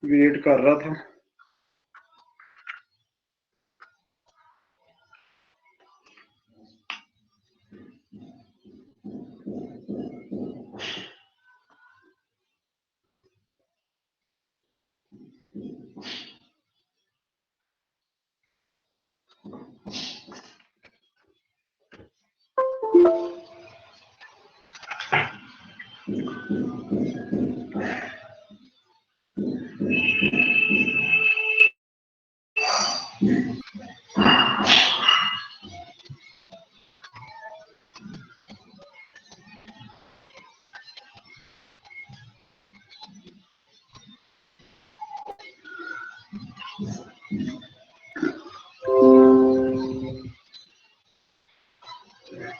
Wait कर रहा था।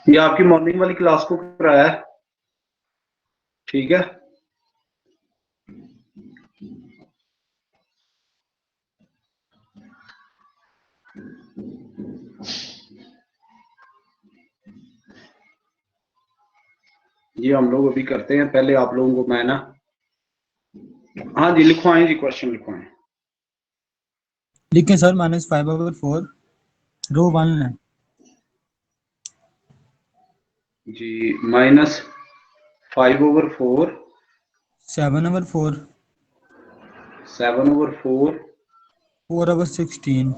ये आपकी मॉर्निंग वाली क्लास को कराया है, ठीक है। ये हम लोग अभी करते हैं, पहले आप लोगों को मैं ना, हाँ जी लिखवाएं जी, क्वेश्चन लिखवाएं। लिखें सर, -5/4 रो 1 है जी, -5/4 7/4 7/4 4/16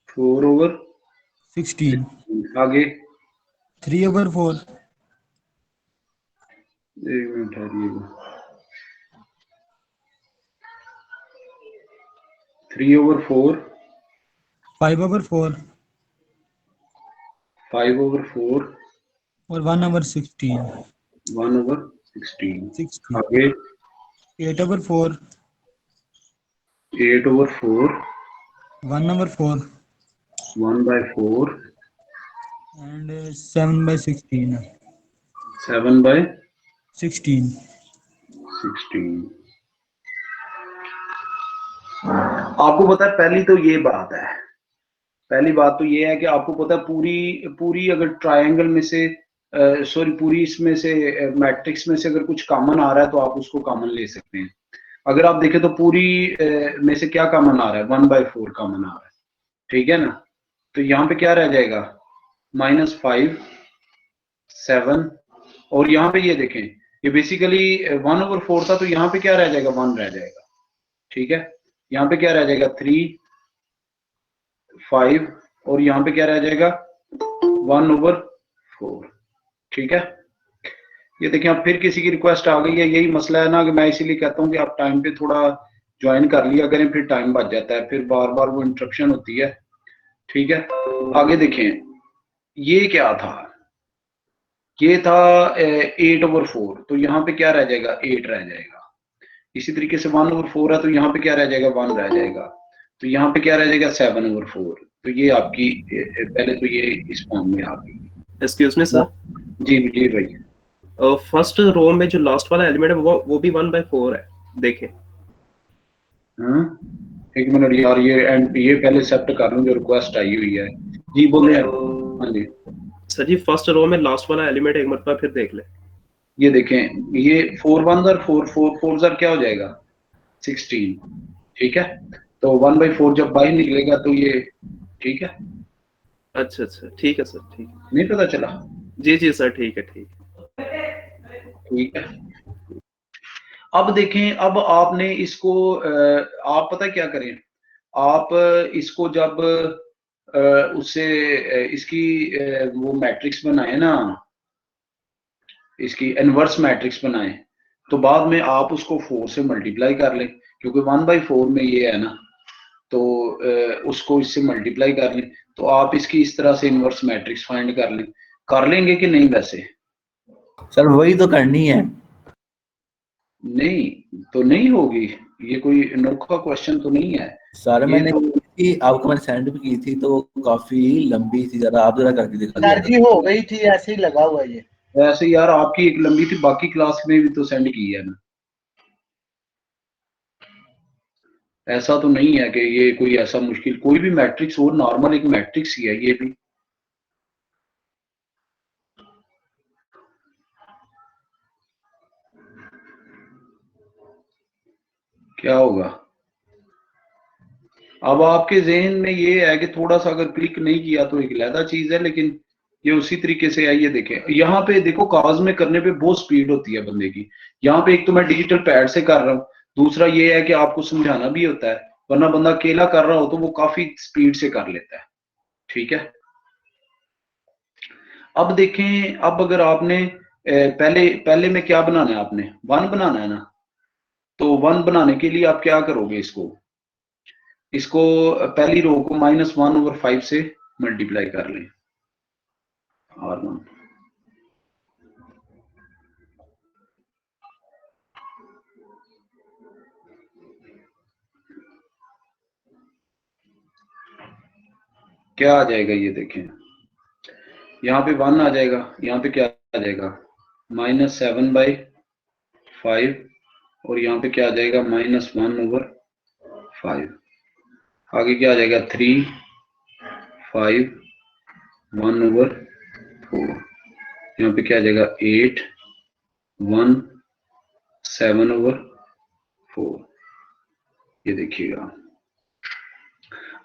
4/16 आगे 3/4 एक मिनट ठहरिएगा 3/4 5/4 5/4 और 1/16 1/16 आगे 8/4 8/4 1/4 1/4 एंड 7/16 7/16 आपको पता है पहली तो ये बात है, पहली बात तो ये है कि आपको पता है पूरी अगर ट्रायंगल में से सॉरी पूरी इसमें से मैट्रिक्स में से अगर कुछ कॉमन आ रहा है तो आप उसको कॉमन ले सकते हैं। अगर आप देखें तो पूरी में से क्या कॉमन आ रहा है, 1/4 कॉमन आ रहा है, ठीक है ना। तो यहाँ पे क्या रह जाएगा, -5 7 और यहाँ पे ये देखें, ये बेसिकली 1/4 था, तो यहाँ पे क्या रह जाएगा, 1 रह जाएगा, ठीक है। यहाँ पे क्या रह जाएगा, 3 5 और यहाँ पे क्या रह जाएगा, 1/4, ठीक है। ये देखिए अब फिर किसी की रिक्वेस्ट आ गई है, यही मसला है ना कि मैं इसीलिए कहता हूँ कि आप टाइम पे थोड़ा ज्वाइन कर लिया करें, फिर टाइम बच जाता है, फिर बार बार वो इंटरप्शन होती है, ठीक है। आगे देखें, ये क्या था, ये था 8/4, तो यहाँ पे क्या रह जाएगा, 8 रह जाएगा। इसी तरीके से 1/4 है, तो यहाँ पे क्या रह जाएगा, 1 रह जाएगा। तो यहाँ पे क्या रह जाएगा, 7/4। तो ये आपकी पहले तो ये इस फॉर्म में आ गई। Excuse me sir. जी जी भाई। फर्स्ट रो में जो लास्ट वाला एलिमेंट है वो भी 1/4 है, देखें। एक मिनट यार, ये पहले सेट कर लूं, जो रिक्वेस्ट आई हुई है। जी बोले आप। हाँ जी सर जी, फर्स्ट रो में लास्ट वाला एलिमेंट एक मरतबा फिर देख ले। ये देखें, ये 4 1 4 4 4 क्या हो जाएगा, 16, ठीक है। तो 1/4 जब बाहर निकलेगा तो ये, ठीक है। अच्छा अच्छा, ठीक है सर, ठीक है। नहीं पता चला? जी जी सर, ठीक है, ठीक है। अब देखें, अब आपने इसको आप पता क्या करें, आप इसको जब उससे इसकी वो मैट्रिक्स बनाए ना, इसकी इनवर्स मैट्रिक्स बनाए, तो बाद में आप उसको 4 से मल्टीप्लाई कर लें, क्योंकि 1/4 में ये है ना, तो उसको इससे मल्टीप्लाई कर लें, तो आप इसकी इस तरह से इनवर्स मैट्रिक्स फाइंड कर लेंगे कि नहीं? वैसे सर वही तो करनी है। नहीं तो नहीं होगी, ये कोई अनोखा क्वेश्चन तो नहीं है सर मैंने तो, आपको मैंने सेंड भी की थी, तो काफी लंबी थी, जरा आप जरा करके दिखा सर जी हो गई थी, ऐसे ही लगा हुआ ये। ऐसे यार आपकी एक लंबी थी, बाकी क्लास में भी तो सेंड की है ना। ऐसा तो नहीं है कि ये कोई ऐसा मुश्किल, कोई भी मैट्रिक्स हो, नॉर्मल एक मैट्रिक्स ही है ये भी। क्या होगा? अब आपके जहन में ये है कि थोड़ा सा अगर क्लिक नहीं किया तो एक अलग चीज है, लेकिन ये उसी तरीके से है। ये देखें, यहाँ पे देखो कागज में करने पे बहुत स्पीड होती है बंदे की। यहाँ पे एक तो मैं डिजिटल पैड से कर रहा हूँ, दूसरा ये है कि आपको समझाना भी होता है, वरना बंदा अकेला कर रहा हो तो वो काफी स्पीड से कर लेता है। ठीक है, अब देखें, अब अगर आपने पहले पहले में क्या बनाना है, आपने 1 बनाना है ना, तो 1 बनाने के लिए आप क्या करोगे, इसको पहली रो को -1/5 से मल्टीप्लाई कर लें, R1। क्या आ जाएगा, ये देखें, यहाँ पे 1 आ जाएगा, यहाँ पे क्या आ जाएगा -7/5, और यहाँ पे क्या आ जाएगा -1/5। आगे क्या आ जाएगा 3, 5, 1/4। यहाँ पे क्या आ जाएगा 8, 1, 7/4। ये देखिएगा,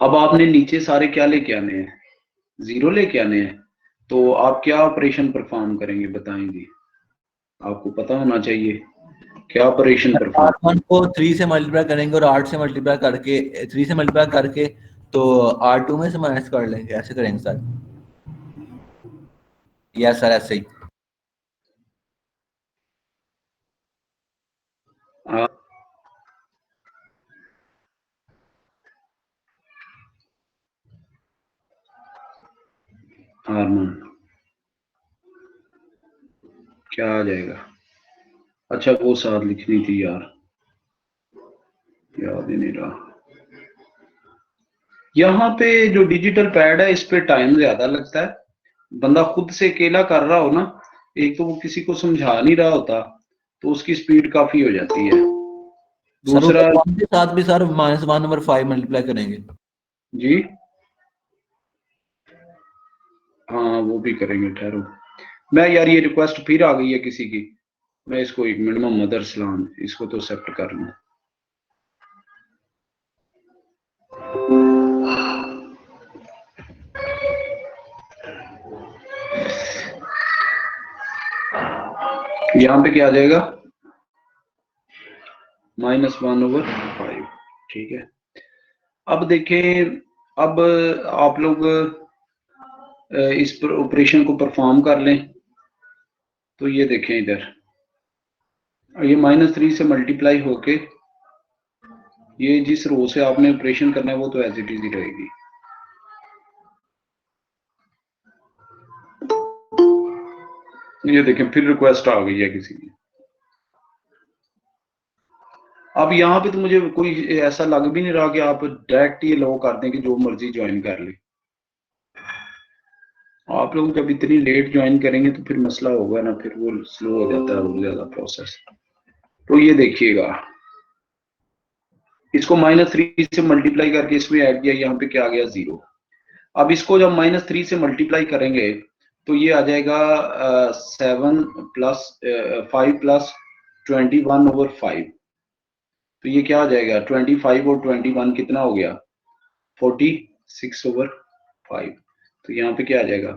अब आपने नीचे सारे क्या लेके आने हैं, 0 लेके आने हैं। तो आप क्या ऑपरेशन परफॉर्म करेंगे बताएं जी, आपको पता होना चाहिए क्या ऑपरेशन परफॉर्म। R1 को 3 से मल्टीप्लाई करेंगे और 8 से मल्टीप्लाई करके 3 से मल्टीप्लाई करके तो R2 में से माइनस कर लेंगे, ऐसे करेंगे सर। यस सर, ऐसे ही। हार्मोन क्या आ जाएगा, अच्छा वो साथ लिखनी थी यार, याद ही नहीं रहा। यहाँ पे जो डिजिटल पैड है इस पे टाइम ज्यादा लगता है, बंदा खुद से अकेला कर रहा हो ना, एक तो वो किसी को समझा नहीं रहा होता तो उसकी स्पीड काफी हो जाती है। दूसरा सर के साथ भी सर -1/5 मल्टीप्लाई करेंगे जी, हाँ वो भी करेंगे, ठहरो। मैं यार ये रिक्वेस्ट फिर आ गई है किसी की, मैं इसको 1 मिनट, मोहम्मद अरसलान, इसको तो एक्सेप्ट कर लूं। यहाँ पे क्या आ जाएगा -1/5। ठीक है, अब देखें, अब आप लोग इस ऑपरेशन को परफॉर्म कर लें। तो ये देखें इधर, ये -3 से मल्टीप्लाई होके ये जिस रो से आपने ऑपरेशन करना है वो तो एज इट इज ही रहेगी। ये देखें फिर रिक्वेस्ट आ गई है किसी की। अब यहाँ पे तो मुझे कोई ऐसा लग भी नहीं रहा कि आप डायरेक्ट ये लो कर दें कि जो मर्जी ज्वाइन कर ले। आप लोग जब इतनी लेट ज्वाइन करेंगे तो फिर मसला होगा ना, फिर वो स्लो हो जाता है बहुत ज्यादा प्रोसेस। तो ये देखिएगा, इसको -3 से मल्टीप्लाई करके इसमें ऐड किया, यहाँ पे क्या आ गया 0। अब इसको जब -3 से मल्टीप्लाई करेंगे तो ये आ जाएगा 7 + 5 + 21/5। तो ये क्या आ जाएगा 25 और 21 कितना हो गया 46/5। तो यहाँ पे क्या आ जाएगा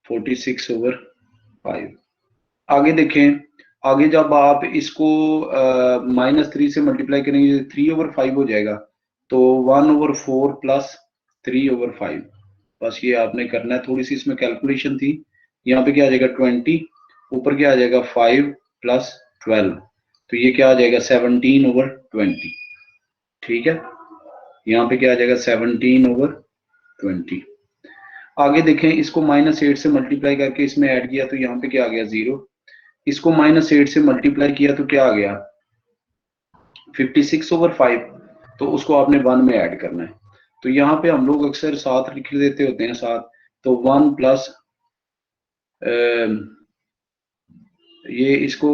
46/5। आगे देखें, आगे जब आप इसको -3 से मल्टीप्लाई करेंगे 3/5 हो जाएगा, तो 1/4 + 3/5। बस ये आपने करना है, थोड़ी सी इसमें कैलकुलेशन थी। यहाँ पे क्या आ जाएगा 20, ऊपर क्या आ जाएगा 5 + 12, तो ये क्या आ जाएगा 17/20। ठीक है, यहाँ पे क्या आ जाएगा 17/20। आगे देखें, इसको -8 से मल्टीप्लाई करके इसमें ऐड किया तो यहाँ पे क्या आ गया 0। इसको -8 से मल्टीप्लाई किया तो क्या आ गया 56/5, तो उसको आपने 1 में ऐड करना है। तो यहाँ पे हम लोग अक्सर साथ लिख देते होते हैं साथ, तो 1 प्लस ये इसको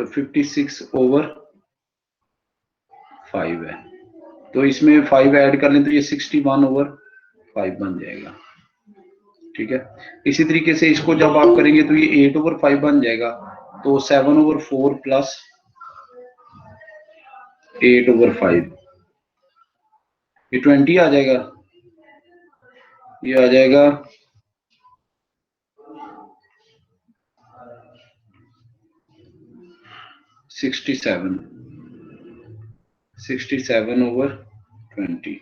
56/5 है, तो इसमें 5 ऐड कर लें तो ये 61/5 बन जाएगा। ठीक है, इसी तरीके से इसको जब आप करेंगे तो ये 8/5 बन जाएगा, तो 7/4 + 8/5, ये 20 आ जाएगा, ये आ जाएगा 67/20।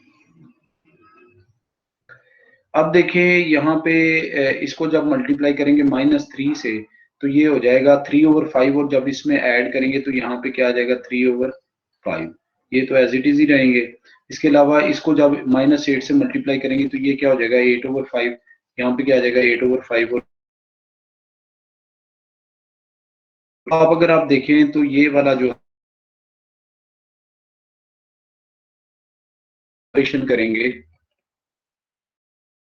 अब देखिए यहाँ पे इसको जब मल्टीप्लाई करेंगे -3 से तो ये हो जाएगा 3/5, और जब इसमें ऐड करेंगे तो यहाँ पे क्या आ जाएगा 3/5। ये तो एज इट इज ही रहेंगे। इसके अलावा इसको जब -8 से मल्टीप्लाई करेंगे तो ये क्या हो जाएगा 8/5, यहाँ पे क्या आ जाएगा 8/5। और आप अगर आप देखें तो ये वाला जो ऑपरेशन करेंगे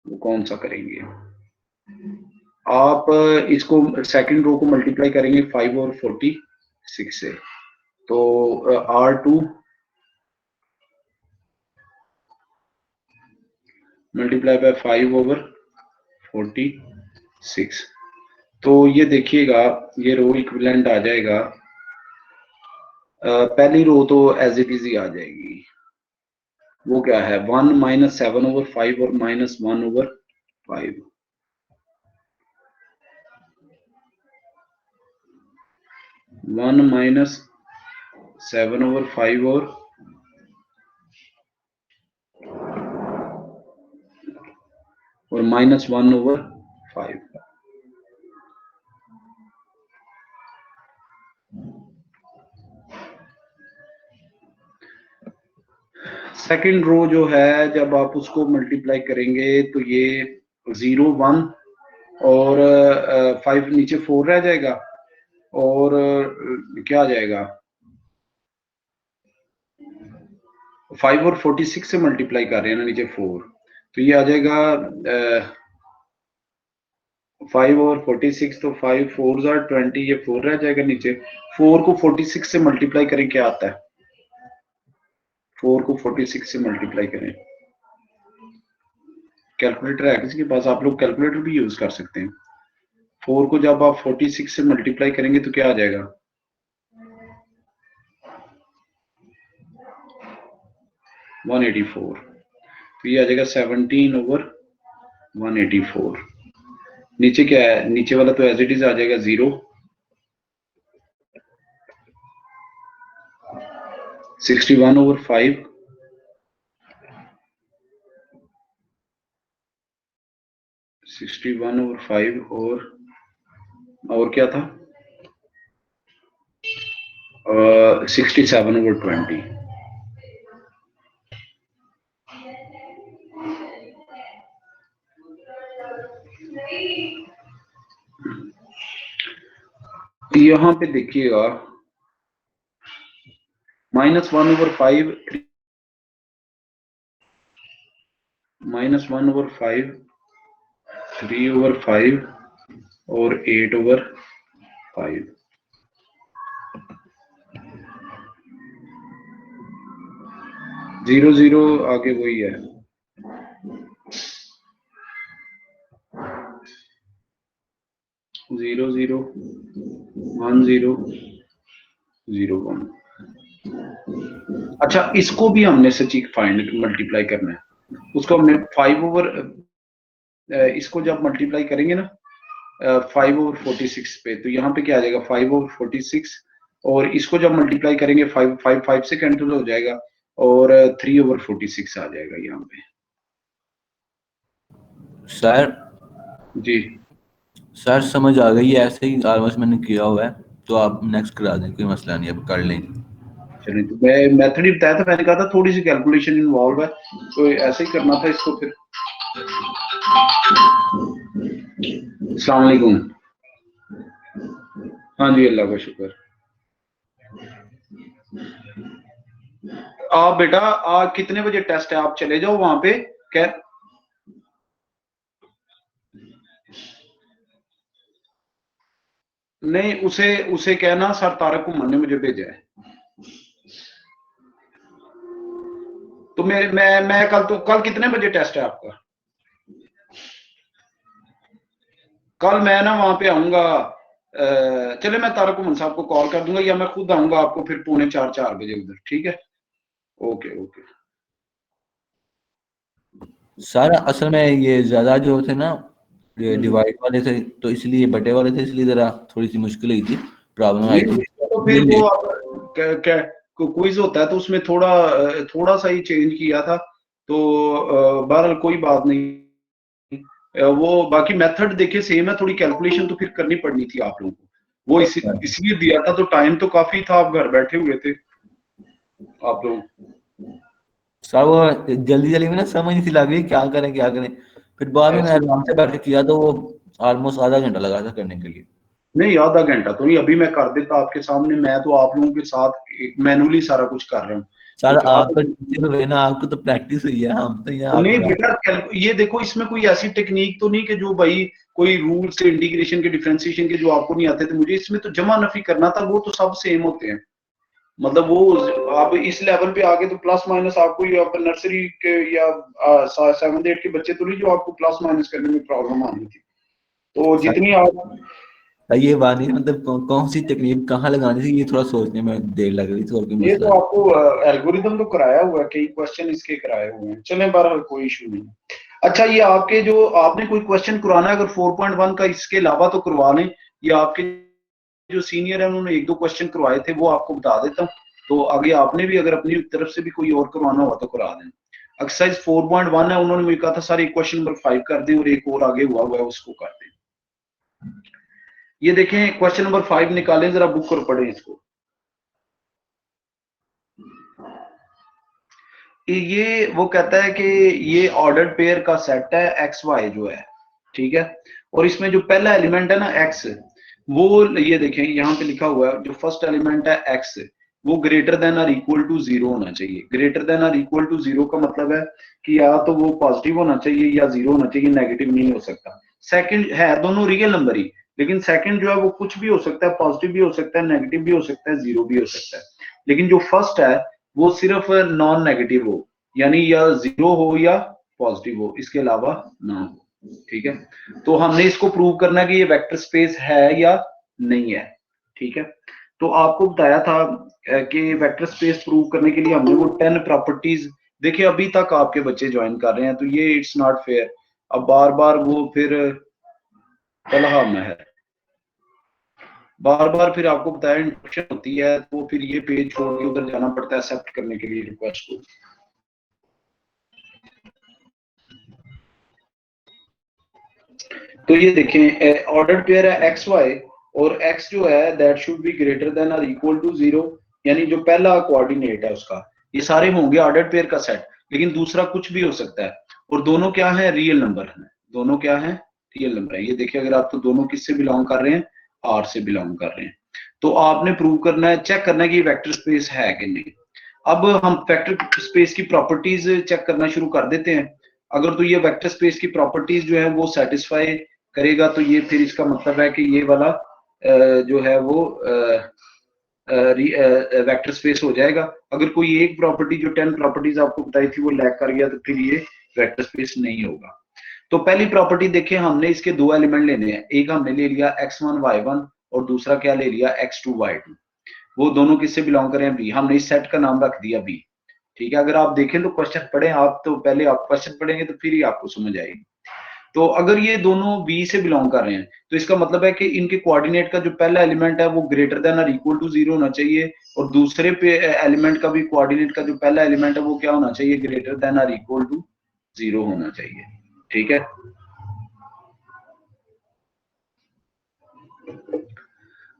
वो कौन सा करेंगे, आप इसको सेकंड रो को मल्टीप्लाई करेंगे 5 और 46 से, तो R2 मल्टीप्लाई बाय 5/46, तो ये देखिएगा ये रो इक्विवेलेंट आ जाएगा। पहली रो तो एज इट इज ही आ जाएगी, वो क्या है 1 - 7/5 और -1/5। वन -7/5 और -1/5। सेकंड रो जो है जब आप उसको मल्टीप्लाई करेंगे तो ये 0 1 और 5 नीचे 4 रह जाएगा, और क्या आ जाएगा 5 और 46 से मल्टीप्लाई कर रहे हैं ना नीचे 4, तो ये आ जाएगा 5 और 46, तो 5 4 are 20, ये 4 रह जाएगा नीचे। 4 को 46 से मल्टीप्लाई करें क्या आता है, 4 को 46 से मल्टीप्लाई करें, कैलकुलेटर है किसी के पास, आप लोग कैलकुलेटर भी यूज कर सकते हैं। 4 को जब आप 46 से मल्टीप्लाई करेंगे तो क्या आ जाएगा 184, तो ये आ जाएगा 17/184। नीचे क्या है, नीचे वाला तो एज इट इज आ जाएगा 0, 61/5, 61/5 और क्या था 67/20। यहाँ पे देखिएगा -1/5, -1/5, 3/5 और 8/5। जीरो जीरो आगे वही है, जीरो जीरो 1 0 0 1। अच्छा इसको भी हमने सचिक फाइंड मल्टीप्लाई करना है, उसको हमने 5 इसको जब मल्टीप्लाई करेंगे ना 5/46 पे, तो यहाँ पे क्या आ जाएगा 5/46, और इसको जब मल्टीप्लाई करेंगे 5 से कैंसिल हो जाएगा, और 3/46 आ जाएगा यहाँ पे। सर जी सर समझ आ गई है, ऐसे ही ऑलमोस्ट मैंने किया हुआ है, तो आप नेक्स्ट करा दें, कोई मसला नहीं, अब कर लेंगे। चलिए, तो मैं मेथड ही बताया था, मैंने कहा था थोड़ी सी कैलकुलेशन इन्वॉल्व है, तो ऐसे ही करना था इसको। फिर अस्सलाम वालेकुम। हाँ जी अल्लाह का शुक्र। आप बेटा कितने बजे टेस्ट है, आप चले जाओ वहां पे क्या, नहीं उसे कहना सर तारक घुमन ने मुझे भेजा है, तो मैं कल कितने बजे टेस्ट है आपका, कल मैं ना वहां पे आऊंगा, चले मैं तारक घुमन साहब को कॉल कर दूंगा, या मैं खुद आऊंगा आपको फिर 3:45 4 बजे उधर, ठीक है। ओके ओके सर असल में ये ज्यादा जो थे ना, ये हम्म। डिवाइड वाले थे, तो इसलिए बटे वाले थे, इसलिए जरा थोड़ी सी मुश्किल हुई थी, प्रॉब्लम आई नहीं थी। तो फिर वो क्विज होता है तो उसमें थोड़ा सा ही चेंज किया था, तो बहरहाल कोई बात नहीं। वो बाकी मेथड देखिए सेम है, थोड़ी कैलकुलेशन तो फिर करनी पड़नी थी आप लोगों को, वो इसलिए दिया था, तो टाइम तो काफी था, आप घर बैठे हुए थे आप लोग। सर वो जल्दी जल्दी में ना समझ नहीं थी लग रही क्या करें क्या करें, फिर बाद में मैं ऐसे आराम से बैठ के किया, तो वो ऑलमोस्ट आधा घंटा लगा था करने के लिए। नहीं, आधा घंटा तो नहीं, अभी मैं कर देता आपके सामने, मैं तो आप लोगों के साथ मैनुअली सारा कुछ कर रहा हूँ। सर तो आप तो टीचर हुए ना, आपको तो प्रैक्टिस हुई है, हम तो यहाँ नहीं आप बेटा, ये देखो इसमें कोई ऐसी टेक्निक तो नहीं कि जो भाई कोई रूल से इंटीग्रेशन के डिफरेंशिएशन के जो आपको नहीं आते थे, मुझे इसमें तो जमा नफी करना था, वो तो सब सेम होते हैं। मतलब वो आप इस लेवल पे आगे तो प्लस माइनस आपको, ये आप नर्सरी के या 7th 8th के बच्चे तो नहीं जो आपको प्लस माइनस करने में प्रॉब्लम आनी थी, तो जितनी आप ये बात नहीं, मतलब कौन सी टेक्निक कहाँ लगानी थी, ये थोड़ा सोचने में देर लग रही थी, और कोई ये मसला तो आपको एल्गोरिदम तो कराया हुआ है, कई क्वेश्चन इसके कराए हुए हैं, चलें बहरहाल कोई इशू नहीं। अच्छा, ये आपके जो आपने कोई क्वेश्चन करवाना है अगर 4.1 का इसके अलावा तो करवा लें, ये आपके जो सीनियर है उन्होंने 1-2 क्वेश्चन करवाए थे, वो आपको बता देता हूँ, तो आगे आपने भी अगर अपनी तरफ से भी कोई और करवाना हुआ तो करा दें। एक्सरसाइज 4.1 है, उन्होंने मुझे कहा था सर एक क्वेश्चन नंबर 5 कर दें और एक और आगे हुआ है उसको कर दें। ये देखें क्वेश्चन नंबर 5 निकालें, जरा बुक कर पढ़ें इसको। ये वो कहता है कि ये ऑर्डर्ड पेयर का सेट है एक्स वाई जो है, ठीक है, और इसमें जो पहला एलिमेंट है ना एक्स, वो ये देखें यहाँ पे लिखा हुआ है जो फर्स्ट एलिमेंट है एक्स, वो ग्रेटर देन और इक्वल टू 0 होना चाहिए। ग्रेटर देन और इक्वल टू 0 का मतलब है कि या तो वो पॉजिटिव होना चाहिए या 0 होना चाहिए, नेगेटिव नहीं हो सकता। सेकंड है दोनों रियल नंबर ही, लेकिन सेकंड जो है वो कुछ भी हो सकता है, पॉजिटिव भी हो सकता है, नेगेटिव भी हो सकता है, 0 भी हो सकता है। लेकिन जो फर्स्ट है वो सिर्फ नॉन नेगेटिव हो, यानी या 0 हो या पॉजिटिव हो, इसके अलावा ना हो, ठीक है। तो हमने इसको प्रूव करना है कि ये वेक्टर स्पेस है या नहीं है, ठीक है। तो आपको बताया था कि वेक्टर स्पेस प्रूव करने के लिए हमने वो 10 प्रॉपर्टीज, देखिए अभी तक आपके बच्चे ज्वाइन कर रहे हैं, तो ये इट्स नॉट फेयर, अब बार बार वो फिर तलहा में है, बार बार फिर आपको बताया इंट्रोडक्शन होती है, तो फिर ये पेज छोड़ के उधर जाना पड़ता है एक्सेप्ट करने के लिए रिक्वेस्ट को। तो ये देखें ऑर्डर्ड पेयर है एक्स वाई, और एक्स जो है that should be greater than और इक्वल टू 0, यानी जो पहला कोऑर्डिनेट है उसका, ये सारे होंगे ऑर्डर्ड पेयर का सेट, लेकिन दूसरा कुछ भी हो सकता है, और दोनों क्या है रियल नंबर है, दोनों क्या है रियल नंबर है। ये देखिए अगर आप तो दोनों किससे बिलोंग कर रहे हैं, आर से बिलोंग कर रहे हैं, तो आपने प्रूव करना है, चेक करना है कि वेक्टर स्पेस है कि नहीं। अब हम वेक्टर स्पेस की प्रॉपर्टीज चेक करना शुरू कर देते हैं। अगर तो ये वेक्टर स्पेस की प्रॉपर्टीज जो है वो सेटिस्फाई करेगा, तो ये फिर इसका मतलब है कि ये वाला जो है वो वेक्टर स्पेस हो जाएगा। अगर कोई एक प्रॉपर्टी जो 10 प्रॉपर्टीज आपको बताई थी वो लैग कर गया, तो फिर ये वेक्टर स्पेस नहीं होगा। तो पहली प्रॉपर्टी देखें, हमने इसके दो एलिमेंट लेने हैं, एक हमने ले लिया x1 y1 और दूसरा क्या ले लिया x2 y2, वो दोनों किससे बिलोंग करें बी, हमने इस सेट का नाम रख दिया बी, ठीक है। अगर आप देखें तो क्वेश्चन पढ़ें आप, तो पहले आप क्वेश्चन पढ़ेंगे तो फिर ही आपको समझ आएगी। तो अगर ये दोनों बी से बिलोंग कर रहे हैं, तो इसका मतलब है कि इनके कोऑर्डिनेट का जो पहला एलिमेंट है वो ग्रेटर देन और इक्वल टू 0 होना चाहिए, और दूसरे पे एलिमेंट का भी कोऑर्डिनेट का जो पहला एलिमेंट है वो क्या होना चाहिए, ग्रेटर देन और इक्वल टू 0 होना चाहिए, ठीक है।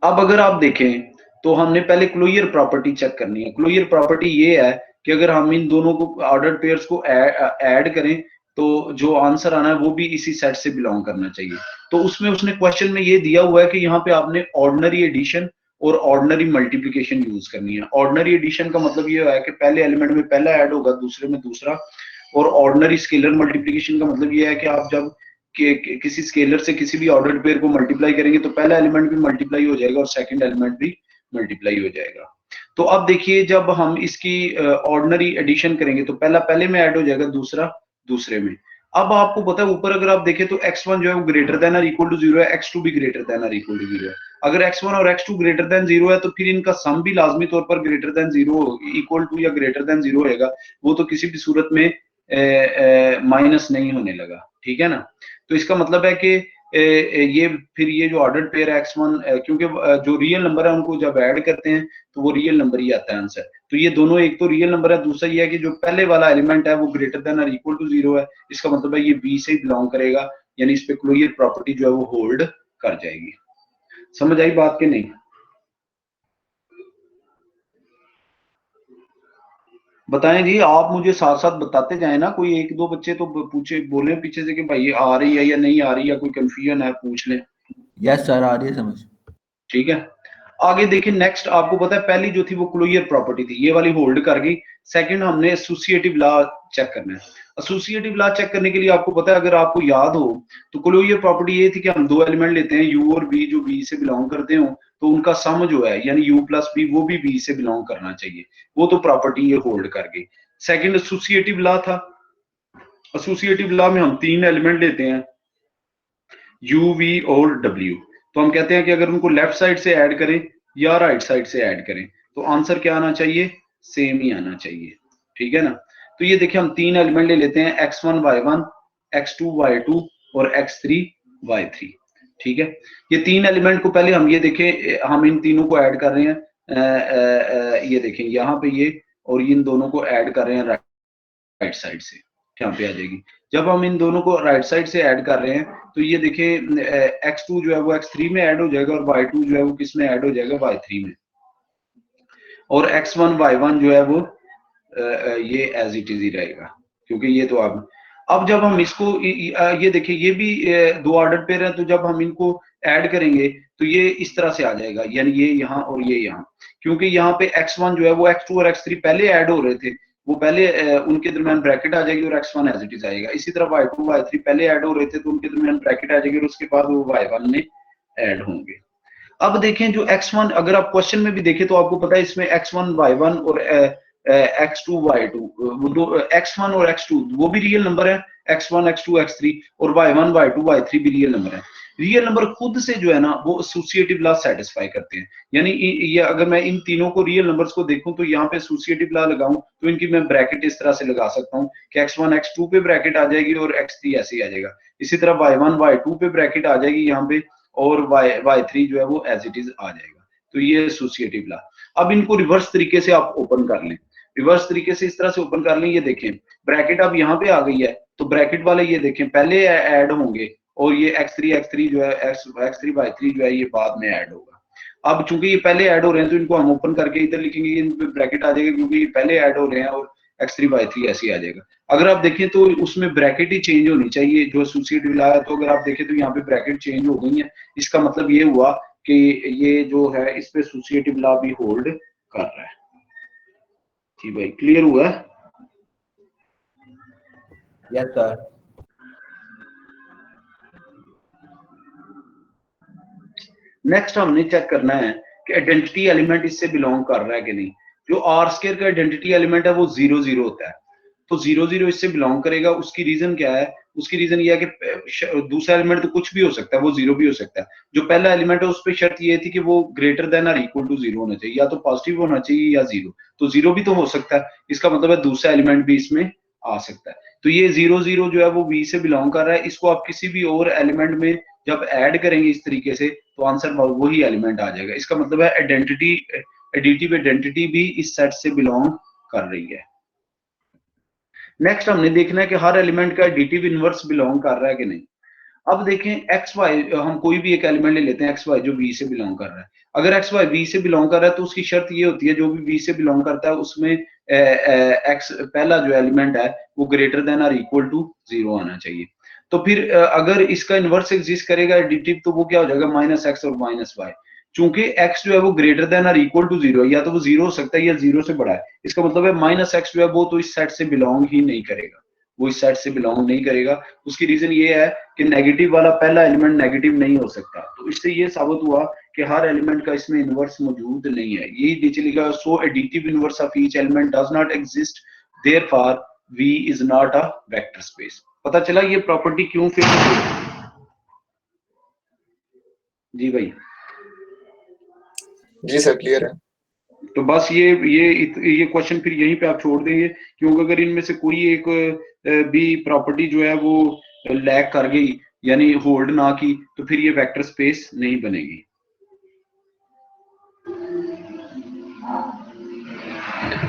अब अगर आप देखें तो हमने पहले क्लोजर प्रॉपर्टी चेक करनी है। क्लोजर प्रॉपर्टी ये है कि अगर हम इन दोनों को ऑर्डर्ड पेयर्स को ऐड करें तो जो आंसर आना है वो भी इसी सेट से बिलोंग करना चाहिए। तो उसमें उसने क्वेश्चन में ये दिया हुआ है कि यहाँ पे आपने ऑर्डिनरी एडिशन और ऑर्डिनरी मल्टीप्लिकेशन यूज करनी है। ऑर्डिनरी एडिशन का मतलब ये है कि पहले एलिमेंट में पहला ऐड होगा, दूसरे में दूसरा, और ऑर्डिनरी स्केलर मल्टीप्लिकेशन का मतलब ये है कि आप जब किसी स्केलर से किसी भी ऑर्डर्ड पेयर को मल्टीप्लाई करेंगे तो पहला एलिमेंट भी मल्टीप्लाई हो जाएगा और सेकंड एलिमेंट भी मल्टीप्लाई हो जाएगा। तो अब देखिए जब हम इसकी ऑर्डिनरी एडिशन करेंगे तो पहला पहले में ऐड हो जाएगा, दूसरा दूसरे में। अब आपको पता है ऊपर अगर आप देखें तो x1 जो है वो ग्रेटर देन और इक्वल टू 0 है, x2 भी ग्रेटर देन और इक्वल टू 0 है। अगर x1 और x2 ग्रेटर देन 0 है तो फिर इनका सम भी लाजमी तौर पर ग्रेटर देन 0 इक्वल टू या ग्रेटर देन 0 होएगा, वो तो किसी भी सूरत में माइनस नहीं होने लगा, ठीक है ना। तो इसका मतलब है कि ये फिर ये जो ऑर्डर्ड पेयर है x1, क्योंकि जो रियल नंबर है उनको जब ऐड करते हैं तो वो रियल नंबर ही आता है आंसर। तो ये दोनों, एक तो रियल नंबर है, दूसरा ये है कि जो पहले वाला एलिमेंट है वो ग्रेटर देन और इक्वल टू 0 है, इसका मतलब है ये बी से ही बिलोंग करेगा, यानी इस पे क्लोजर प्रॉपर्टी जो है वो होल्ड कर जाएगी। समझ आई बात कि नहीं? बताएं जी, आप मुझे साथ साथ बताते जाएं ना, कोई एक दो बच्चे तो पूछे बोले पीछे से कि भाई आ रही है या नहीं आ रही, या कोई कंफ्यूजन है पूछ लें। यस सर, आ रही है समझ। ठीक है, आगे देखिए नेक्स्ट। आपको पता है पहली जो थी वो क्लोजर प्रॉपर्टी थी, ये वाली होल्ड कर गई। सेकंड हमने एसोसिएटिव लॉ चेक करना है। एसोसिएटिव लॉ चेक करने के लिए आपको पता है, अगर आपको याद हो तो क्लोजर प्रॉपर्टी ये थी कि हम दो एलिमेंट लेते हैं u और v, जो v से बिलोंग करते हो, तो उनका सम जो है यानी u प्लस v वो भी v से बिलोंग करना चाहिए, वो तो प्रॉपर्टी ये होल्ड कर गई। सेकंड एसोसिएटिव लॉ था। एसोसिएटिव लॉ में हम तीन एलिमेंट लेते हैं u, v और w, तो हम कहते हैं कि अगर उनको लेफ्ट साइड से ऐड करें या राइट साइड से ऐड करें तो आंसर क्या आना चाहिए, सेम ही आना चाहिए, ठीक है ना। तो ये देखिए हम तीन एलिमेंट ले लेते हैं x1 y1, x2 y2 और x3 y3, ठीक है। ये तीन एलिमेंट को पहले हम ये देखें, हम इन तीनों को ऐड कर रहे हैं, ये देखें यहाँ पे ये, और इन दोनों को ऐड कर रहे हैं राइट साइड से, यहाँ पे आ जाएगी। जब हम इन दोनों को राइट साइड से ऐड कर रहे हैं तो ये देखिए x2 जो है वो x3 में ऐड हो जाएगा और y2 जो है वो किस में ऐड हो जाएगा, y3 में, और x1 y1 जो है वो ये एज इट इज ही रहेगा, क्योंकि ये तो अब जब हम इसको ये देखिए ये भी दो ऑर्डर पेयर है, तो जब हम इनको ऐड करेंगे तो ये इस तरह से आ जाएगा, यानी ये यहाँ और ये यहाँ, क्योंकि यहाँ पे x1 जो है वो x2 और x3 पहले ऐड हो रहे थे, वो पहले उनके दरमियान ब्रैकेट आ जाएगी और x1 एज इट इज आएगा। इसी तरह y2 y3 पहले ऐड हो रहे थे तो उनके दरमियान ब्रैकेट आ जाएगी और उसके बाद वो y1 में ऐड होंगे। अब देखें जो x1, अगर आप क्वेश्चन में भी देखें तो आपको पता है इसमें x1 y1 और x2 y2, वो दो x1 और x2 वो भी रियल नंबर है, x1 x2 x3, और y1 y2 y3 भी रियल नंबर है। रियल नंबर खुद से जो है ना वो एसोसिएटिव लॉ सेटिस्फाई करते हैं, यानी ये अगर मैं इन तीनों को रियल नंबर्स को देखूं तो यहाँ पे एसोसिएटिव लॉ लगाऊं तो इनकी मैं ब्रैकेट इस तरह से लगा सकता हूँ कि x1 x2 पे ब्रैकेट आ जाएगी और x3 ऐसे ही आ जाएगा। इसी तरह y1 y2 पे ब्रैकेट आ जाएगी यहाँ पे, और y3 जो है वो एज इट इज आ जाएगा। तो ये एसोसिएटिव लॉ। अब इनको रिवर्स तरीके से आप ओपन कर लें, रिवर्स तरीके से इस तरह से ओपन कर लें। ये देखें ब्रैकेट अब यहाँ पे आ गई है, तो ब्रैकेट वाले ये देखें पहले ऐड होंगे और ये x3 जो है x3 y3 जो है ये बाद में ऐड होगा। अब चूंकि ये पहले ऐड हो रहे हैं तो इनको हम ओपन करके इधर लिखेंगे, इन पे ब्रैकेट आ जाएगा क्योंकि ये पहले ऐड हो रहे हैं, और x3 y3 ऐसे ही आ जाएगा। अगर आप देखें तो उसमें ब्रैकेट ही चेंज होनी चाहिए जो एसोसिएटिव लॉ है, तो अगर आप देखें तो यहाँ पे ब्रैकेट चेंज हो गई है, इसका मतलब ये हुआ कि ये जो है इस पे एसोसिएटिव लॉ भी होल्ड कर रहा है। जी भाई, क्लियर हुआ? Yes sir. नेक्स्ट हमने चेक करना है कि आइडेंटिटी एलिमेंट इससे बिलोंग कर रहा है कि नहीं। जो आर स्क्वायर का आइडेंटिटी एलिमेंट है वो 0 0 होता है, तो 0 0 इससे बिलोंग करेगा। उसकी रीजन क्या है? उसकी रीजन ये है कि दूसरा एलिमेंट तो कुछ भी हो सकता है, वो 0 भी हो सकता है। जो पहला एलिमेंट है उस पर शर्त ये थी कि वो ग्रेटर देन और इक्वल टू 0 होना चाहिए, या तो पॉजिटिव होना चाहिए या 0, तो 0 भी तो हो सकता है। इसका मतलब है दूसरा एलिमेंट भी इसमें आ सकता है। तो ये 0 0 जो है वो V से बिलोंग कर रहा है। इसको आप किसी भी और एलिमेंट में जब ऐड करेंगे इस तरीके से तो आंसर वही एलिमेंट आ जाएगा। इसका मतलब है एडिटिव आइडेंटिटी भी इस सेट से बिलोंग कर रही है। नेक्स्ट हमने देखना है कि हर एलिमेंट का एडिटिव इनवर्स बिलोंग कर रहा है कि नहीं। अब देखें एक्स वाई, हम कोई भी एक एलिमेंट ले लेते हैं एक्स वाई जो V से बिलोंग कर रहा है। अगर एक्स वाई V से बिलोंग कर रहा है तो उसकी शर्त ये होती है जो भी V से बिलोंग करता है उसमें एक्स पहला जो एलिमेंट है वो ग्रेटर देन और इक्वल टू 0 आना चाहिए। तो फिर अगर इसका इनवर्स एग्जिस्ट करेगा एडिटिव तो वो क्या हो जाएगा, -x और -y। चूंकि x जो है वो ग्रेटर देन और इक्वल टू 0 है, या तो वो 0 हो सकता है या 0 से बड़ा है। इसका मतलब है -x जो है वो तो इस सेट से बिलोंग ही नहीं करेगा, वो इस सेट से बिलोंग नहीं करेगा। उसकी रीजन ये है कि नेगेटिव वाला पहला एलिमेंट नेगेटिव नहीं हो सकता। तो इससे ये साबित हुआ कि हर एलिमेंट का इसमें इनवर्स मौजूद नहीं है। यही नीचे लिखा है, so additive inverse of each element does not exist, therefore V is not a vector space. पता चला ये प्रॉपर्टी क्यों फिट हुई? जी भाई, जी सर क्लियर है। तो बस ये क्वेश्चन फिर यहीं पे आप छोड़ देंगे, क्योंकि अगर इनमें से कोई एक भी प्रॉपर्टी जो है वो लैग कर गई यानी होल्ड ना की, तो फिर ये वेक्टर स्पेस नहीं बनेगी।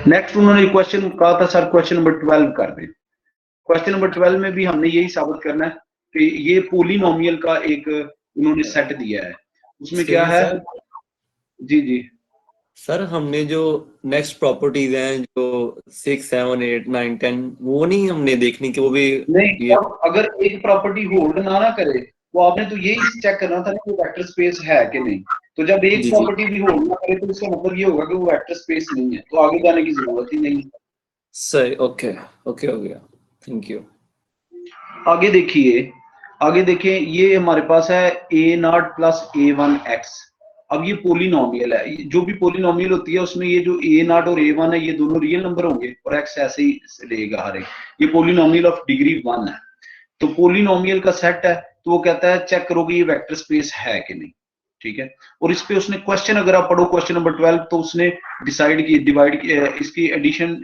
नेक्स्ट उन्होंने क्वेश्चन कहा था सर क्वेश्चन नंबर 12 कर दें। क्वेश्चन नंबर 12 में भी हमने यही साबित करना है कि ये पोलिनोमियल का एक उन्होंने सेट दिया है, उसमें क्या है? जी जी सर हमने जो नेक्स्ट प्रॉपर्टीज हैं जो 6, 7, 8, 9, 10 वो नहीं हमने देखनी कि वो भी नहीं, ये अब अगर एक प्रॉपर्टी होल्ड ना करे तो आपने तो यही चेक करना था ना कि वेक्टर स्पेस है कि नहीं। तो जब एक जी जी प्रॉपर्टी भी होल्ड ना करे तो इसका मतलब ये होगा कि वो वेक्टर स्पेस नहीं है, तो आगे जाने की जरूरत ही नहीं। सर ओके ओके हो गया, थैंक यू। आगे देखिए ये हमारे पास है a0 प्लस a1x। अब ये पोलिनोमियल है, जो भी पोलिनोमियल होती है उसमें ये जो a0 और a1 है ये दोनों रियल नंबर होंगे और x ऐसे ही रहेगा हर एक। ये पोलिनोमियल ऑफ डिग्री 1 है, तो पोलिनोमियल का सेट है, तो वो कहता है चेक करो कि ये वेक्टर स्पेस है कि नहीं। ठीक है, और इस पे उसने क्वेश्चन अगर आप पढ़ो क्वेश्चन नंबर 12, तो उसने डिवाइड इसकी एडिशन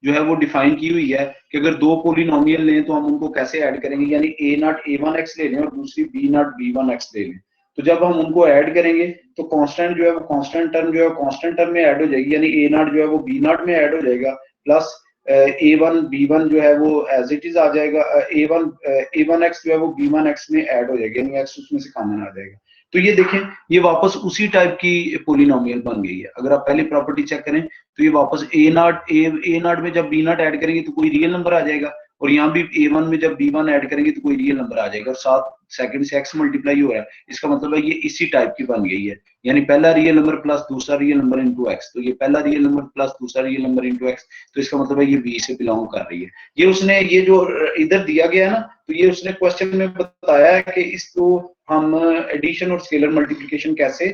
जो है वो डिफाइन की हुई है कि अगर दो पोलिनोमियल लें तो हम उनको कैसे ऐड करेंगे, यानी a0 a1x ले लें और दूसरी b0 b1x ले लें। तो जब हम उनको ऐड करेंगे तो कांस्टेंट जो है वो कांस्टेंट टर्म जो है कांस्टेंट टर्म में ऐड हो जाएगी, यानी a0 जो है वो b0 में ऐड हो जाएगा, प्लस a1 b1 जो है वो एज इट इज आ जाएगा, a1x जो है वो b1x में ऐड हो जाएगा, यानी x उसमें से कॉमन आ जाएगा। तो ये देखें ये वापस उसी टाइप की पोलिनोमियल बन गई है। अगर आप पहली प्रॉपर्टी चेक करें तो ये वापस a0 में जब b0 ऐड करेंगे तो कोई रियल नंबर आ जाएगा, और यहाँ भी a1 में जब b1 ऐड करेंगे तो कोई रियल नंबर आ जाएगा, और साथ सेकंड से x मल्टीप्लाई हो रहा है। इसका मतलब है ये इसी टाइप की बन गई है, यानी पहला रियल नंबर प्लस दूसरा रियल नंबर इनटू x, तो ये पहला रियल नंबर प्लस दूसरा रियल नंबर इनटू x, तो इसका मतलब है ये v से बिलोंग कर रही है। ये उसने ये जो इधर दिया गया है ना, तो ये उसने क्वेश्चन में बताया है कि इसको हम एडिशन और स्केलर मल्टीप्लिकेशन कैसे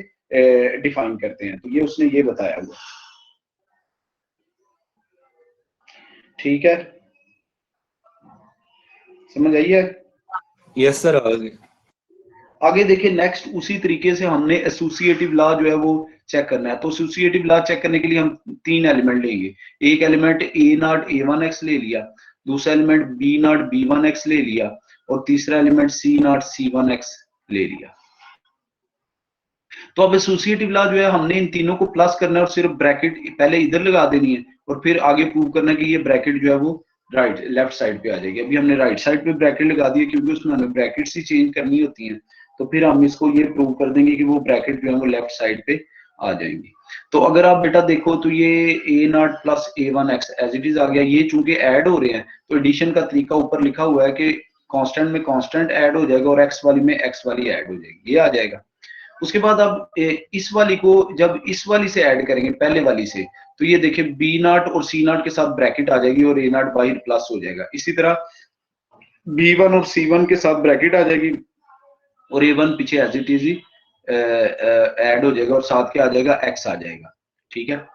डिफाइन करते हैं, तो ये उसने ये बताया हुआ। ठीक है, समझ आई है? यस सर आगे देखिए नेक्स्ट उसी तरीके से हमने एसोसिएटिव लॉ जो है वो चेक करना है। तो एसोसिएटिव लॉ चेक करने के लिए हम तीन एलिमेंट लेंगे। एक एलिमेंट a0 a1x ले लिया, दूसरा एलिमेंट b0 b1x ले लिया, और तीसरा एलिमेंट c0 c1x ले लिया। तो अब एसोसिएटिव लॉ जो है हमने इन तीनों को प्लस करना है और सिर्फ ब्रैकेट पहले इधर लगा देनी है और फिर आगे प्रूव करना है कि ये ब्रैकेट जो है वो लेफ्ट साइड पे आ जाएगी। अभी हमने राइट साइड पे ब्रैकेट लगा दिए क्योंकि उसमें हमें ब्रैकेट्स ही चेंज करनी होती हैं, तो फिर हम इसको ये प्रूव कर देंगे कि वो ब्रैकेट जो है वो लेफ्ट साइड पे आ जाएंगी। तो अगर आप बेटा देखो तो ये a0 plus a1x as it is आ गया। ये चूंकि ऐड हो रहे हैं तो एडिशन का तरीका ऊपर लिखा हुआ है कि कांस्टेंट में कांस्टेंट ऐड हो जाएगा और x वाली में x वाली ऐड हो जाएगी, ये आ जाएगा। उसके बाद अब इस वाली को जब इस वाली से ऐड करेंगे पहले वाली से, तो ये देखिए b0 और c0 के साथ ब्रैकेट आ जाएगी और a0 बाहर प्लस हो जाएगा। इसी तरह b1 और c1 के साथ ब्रैकेट आ जाएगी और a1 पीछे एज इट इज ही ऐड हो जाएगा और साथ क्या आ जाएगा, x आ जाएगा। ठीक है,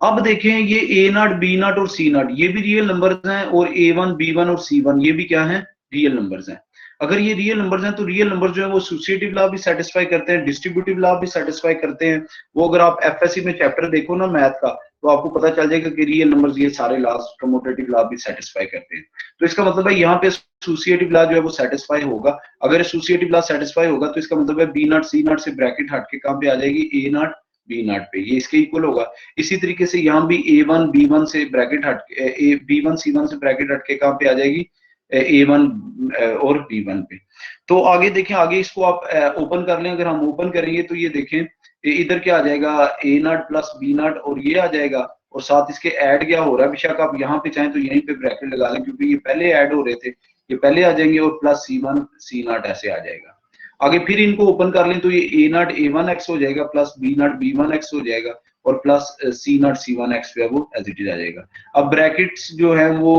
अब देखें ये a0 b0 और c0 ये भी रियल नंबर्स हैं और a1 b1 और c1 ये भी क्या हैं, रियल नंबर्स हैं। अगर ये रियल नंबर्स हैं तो रियल नंबर जो है वो एसोसिएटिव लॉ भी सेटिस्फाई करते हैं, डिस्ट्रीब्यूटिव लॉ भी सेटिस्फाई करते हैं। वो अगर आप एफएससी में चैप्टर देखो ना मैथ का, तो आपको पता चल जाएगा कि रियल नंबर्स ये सारे लॉस कम्यूटेटिव लॉ भी सेटिस्फाई करते हैं। तो इसका मतलब है यहाँ पे एसोसिएटिव लॉ जो है वो सेटिस्फाई होगा। अगर एसोसिएटिव लॉ सेटिस्फाई होगा तो इसका मतलब है b0 c0 से ब्रैकेट हट के कहां पे आ जाएगी, a0 b0 पे, ये इसके इक्वल होगा। इसी तरीके से यहाँ भी a1 b1 से ब्रैकेट हट के b1 c1 से ब्रैकेट हट के कहां पे आ जाएगी, a1 और b1 पे। तो आगे देखें, आगे इसको आप ओपन कर लें। अगर हम ओपन करेंगे तो ये देखें इधर क्या आ जाएगा, a0 प्लस b0 और ये आ जाएगा, और साथ इसके ऐड क्या हो रहा है, बेशक आप यहाँ पे चाहें तो यहीं पे ब्रैकेट लगा लें क्योंकि ये पहले ऐड हो रहे थे, ये पहले आ जाएंगे और प्लस c1 c0 ऐसे आ जाएगा। आगे फिर इनको ओपन कर लें तो ये a0 a1x हो जाएगा, प्लस b0 b1x हो जाएगा, और प्लस c0 c1x जो है वो एज इट इज आ जाएगा। अब ब्रैकेट्स जो है वो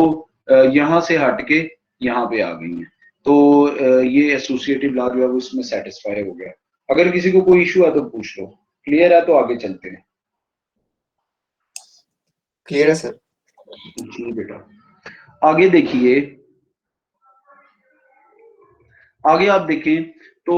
यहाँ से हट के यहाँ पे आ गई हैं, तो ये एसोसिएटिव लॉ जो है वो इसमें सेटिस्फाई हो गया। अगर किसी को कोई इशू है तो पूछ लो, क्लियर है तो आगे चलते हैं। क्लियर है सर। जी बेटा, आगे देखिए आगे आप देखें तो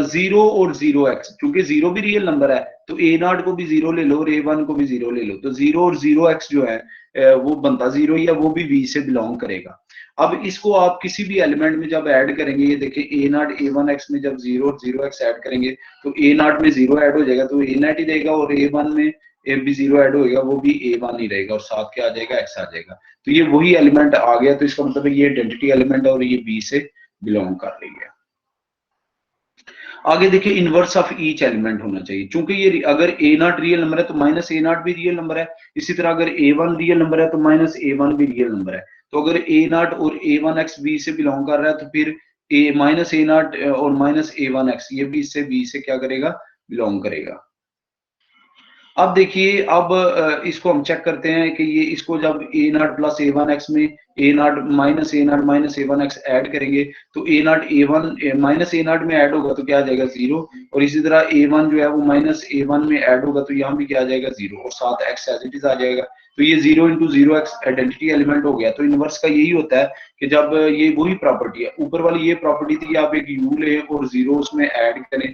0 और 0x, क्योंकि 0 भी रियल नंबर है तो a0 को भी 0 ले लो और a1 को भी 0 ले लो, तो 0 और 0x जो है वो बनता 0 ही है, वो भी v से बिलोंग करेगा। अब इसको आप किसी भी एलिमेंट में जब ऐड करेंगे, ये देखें a0 a1x में जब 0 और 0x ऐड करेंगे तो a0 में 0 ऐड हो जाएगा तो a0 ही रहेगा, और a1 में भी 0 ऐड होएगा वो भी a1 ही रहेगा, और साथ क्या आ जाएगा, x आ जाएगा। तो ये वही एलिमेंट आ गया, तो इसका मतलब है ये आइडेंटिटी एलिमेंट है और ये b से बिलोंग कर रही है। आगे देखिए इनवर्स ऑफ ईच एलिमेंट होना चाहिए, क्योंकि ये अगर a0 रियल नंबर है तो माइनस a0 भी रियल नंबर है, इसी तरह अगर a1 रियल नंबर है तो माइनस a1 भी रियल नंबर है। तो अगर a0 और a1x b से बिलोंग कर रहा है तो फिर a माइनस a0 और माइनस a1x ये भी इससे b से क्या करेगा, बिलोंग करेगा। अब देखिए, अब इसको हम चेक करते हैं कि ये इसको जब a0 प्लस a1x में a0 माइनस a1x ऐड करेंगे तो a0 a1 माइनस a0 में ऐड होगा तो क्या आ जाएगा 0, और इसी तरह a1 जो है वो माइनस a1 में ऐड होगा तो यहाँ भी क्या आ जाएगा 0, और साथ x एज इट इज आ जाएगा। तो ये 0 इंटू 0x आइडेंटिटी एलिमेंट हो गया। तो इनवर्स का यही होता है कि जब ये वही प्रॉपर्टी है, ऊपर वाली ये प्रॉपर्टी थी आप एक u लें और 0 उसमें ऐड करें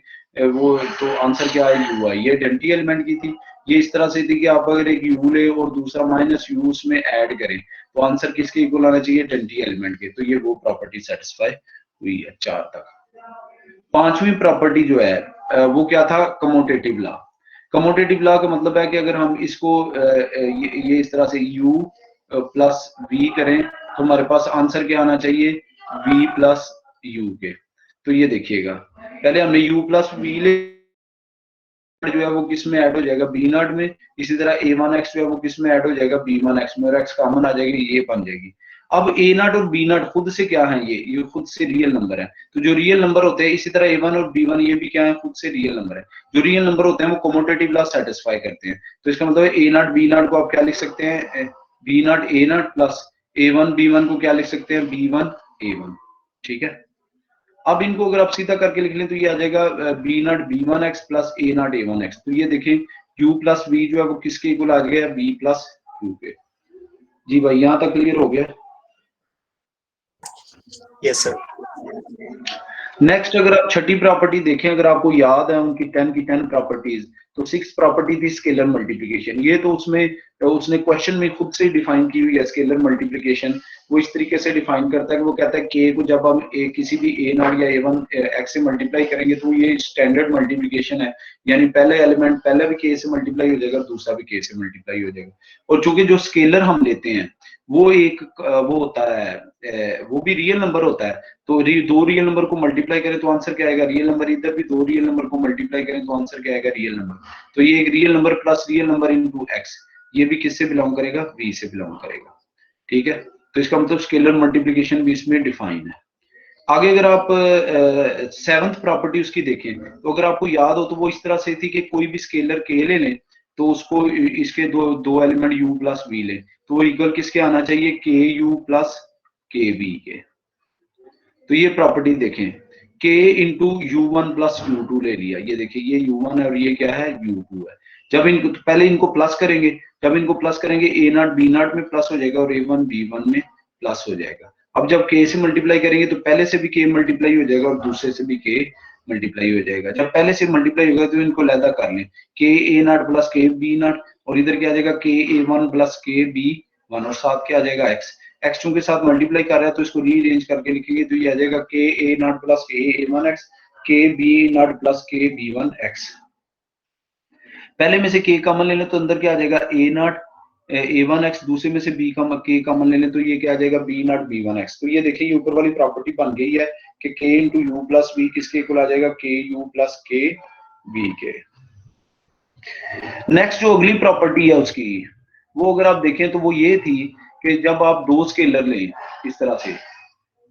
वो, तो आंसर क्या है u है, ये आइडेंटिटी एलिमेंट की थी। ये इस तरह से थी कि आप अगर एक u ले और दूसरा माइनस u उसमें ऐड करें तो आंसर किसके इक्वल आना चाहिए, आइडेंटिटी एलिमेंट के। तो ये वो प्रॉपर्टी सेटिस्फाई हुई है 4 तक। पांचवी प्रॉपर्टी जो है वो क्या था, कमोटेटिव लॉ। कमोटेटिव लॉ का मतलब है कि अगर हम इसको ये इस तरह से u प्लस v करें तो हमारे पास आंसर क्या आना चाहिए, v प्लस u के। तो ये देखिएगा, पहले हमने u प्लस v ले जो है वो किस में ऐड हो जाएगा, b0 में, इसी तरह a1x जो है वो किस में ऐड हो जाएगा, b1x में, और x कॉमन आ जाएगी, ये बन जाएगी। अब a0 और b0 खुद से क्या है, ये खुद से रियल नंबर है। तो जो रियल नंबर होते हैं, इसी तरह a1 और b1 ये भी क्या है, खुद से रियल नंबर है। जो रियल नंबर होते हैं वो कमोटेटिव लॉ सेटिस्फाई करते हैं। तो इसका मतलब है a0 b0 को आप क्या लिख सकते हैं, b0 a0 plus a1 b1 को क्या लिख सकते हैं, b1 a1। ठीक है, अब इनको अगर आप सीधा करके लिख लें तो ये आ जाएगा b0 b1x plus a0 a1x। तो ये देखें u प्लस v जो है वो किसके इक्वल आ गया, b प्लस u के। जी भाई, यहां तक क्लियर हो गया? Yes sir. नेक्स्ट अगर आप छठी प्रॉपर्टी देखें, अगर आपको याद है उनकी 10 की 10 प्रॉपर्टीज, तो 6 प्रॉपर्टी थी स्केलर मल्टीप्लिकेशन। ये तो उसने क्वेश्चन में खुद से डिफाइन की हुई है स्केलर मल्टीप्लिकेशन। वो इस तरीके से डिफाइन करता है कि वो कहता है k को जब हम किसी भी a0 या a1 x से मल्टीप्लाई करेंगे तो ये स्टैंडर्ड मल्टीप्लिकेशन है, यानी पहले एलिमेंट पहले भी k से मल्टीप्लाई हो जाएगा, दूसरा भी k से मल्टीप्लाई हो जाएगा। और चूंकि जो स्केलर हम लेते हैं वो एक वो होता है, वो भी रियल नंबर होता है, तो दो रियल नंबर को मल्टीप्लाई करें तो आंसर क्या आएगा, रियल नंबर। इधर भी दो रियल नंबर को मल्टीप्लाई करें तो आंसर क्या आएगा, रियल नंबर। तो ये एक real number plus real number into x, ये भी किससे बिलोंग करेगा, v से बिलोंग करेगा। ठीक है, तो इसका मतलब स्केलर मल्टीप्लिकेशन भी इसमें डिफाइन है। आगे अगर आप 7th प्रॉपर्टी उसकी देखें तो अगर आपको याद हो तो वो इस तरह से थी कि कोई भी स्केलर k ले लें तो उसको इसके दो एलिमेंट u प्लस v लें तो वो इक्वल किसके आना चाहिए, ku प्लस kv के। तो ये प्रॉपर्टी देखें, k into u1 plus u2 ले लिया, ये देखिए ये u1 है और ये क्या है, u2 है। जब इनको पहले इनको प्लस करेंगे, जब इनको प्लस करेंगे a0 b0 में प्लस हो जाएगा और a1 b1 में प्लस हो जाएगा। अब जब k से मल्टीप्लाई करेंगे तो पहले से भी k मल्टीप्लाई हो जाएगा और दूसरे से भी k मल्टीप्लाई हो जाएगा। जब पहले से मल्टीप्लाई होगा तो इनको लैदा कर लें, k a0 plus k b0, और इधर क्या आ जाएगा, k a1 plus k b1, और साथ क्या आ जाएगा x। x के साथ मल्टीप्लाई कर रहा है तो इसको रीअरेंज करके लिखेंगे तो ये आ जाएगा k a0 plus k a1x, k b0 plus k b1x। पहले में से k कॉमन ले लें तो अंदर क्या आ जाएगा, a0 a1x, दूसरे में से k कॉमन ले लें तो ये क्या आ जाएगा, b0 b1x। तो ये देखिए ये ऊपर वाली प्रॉपर्टी बन गई है कि k into you plus b किसके इक्वल आ जाएगा, k u plus k b के। नेक्स्ट जो अगली प्रॉपर्टी है उसकी, वो अगर आप देखें तो वो ये थी कि जब आप दो स्केलर लें इस तरह से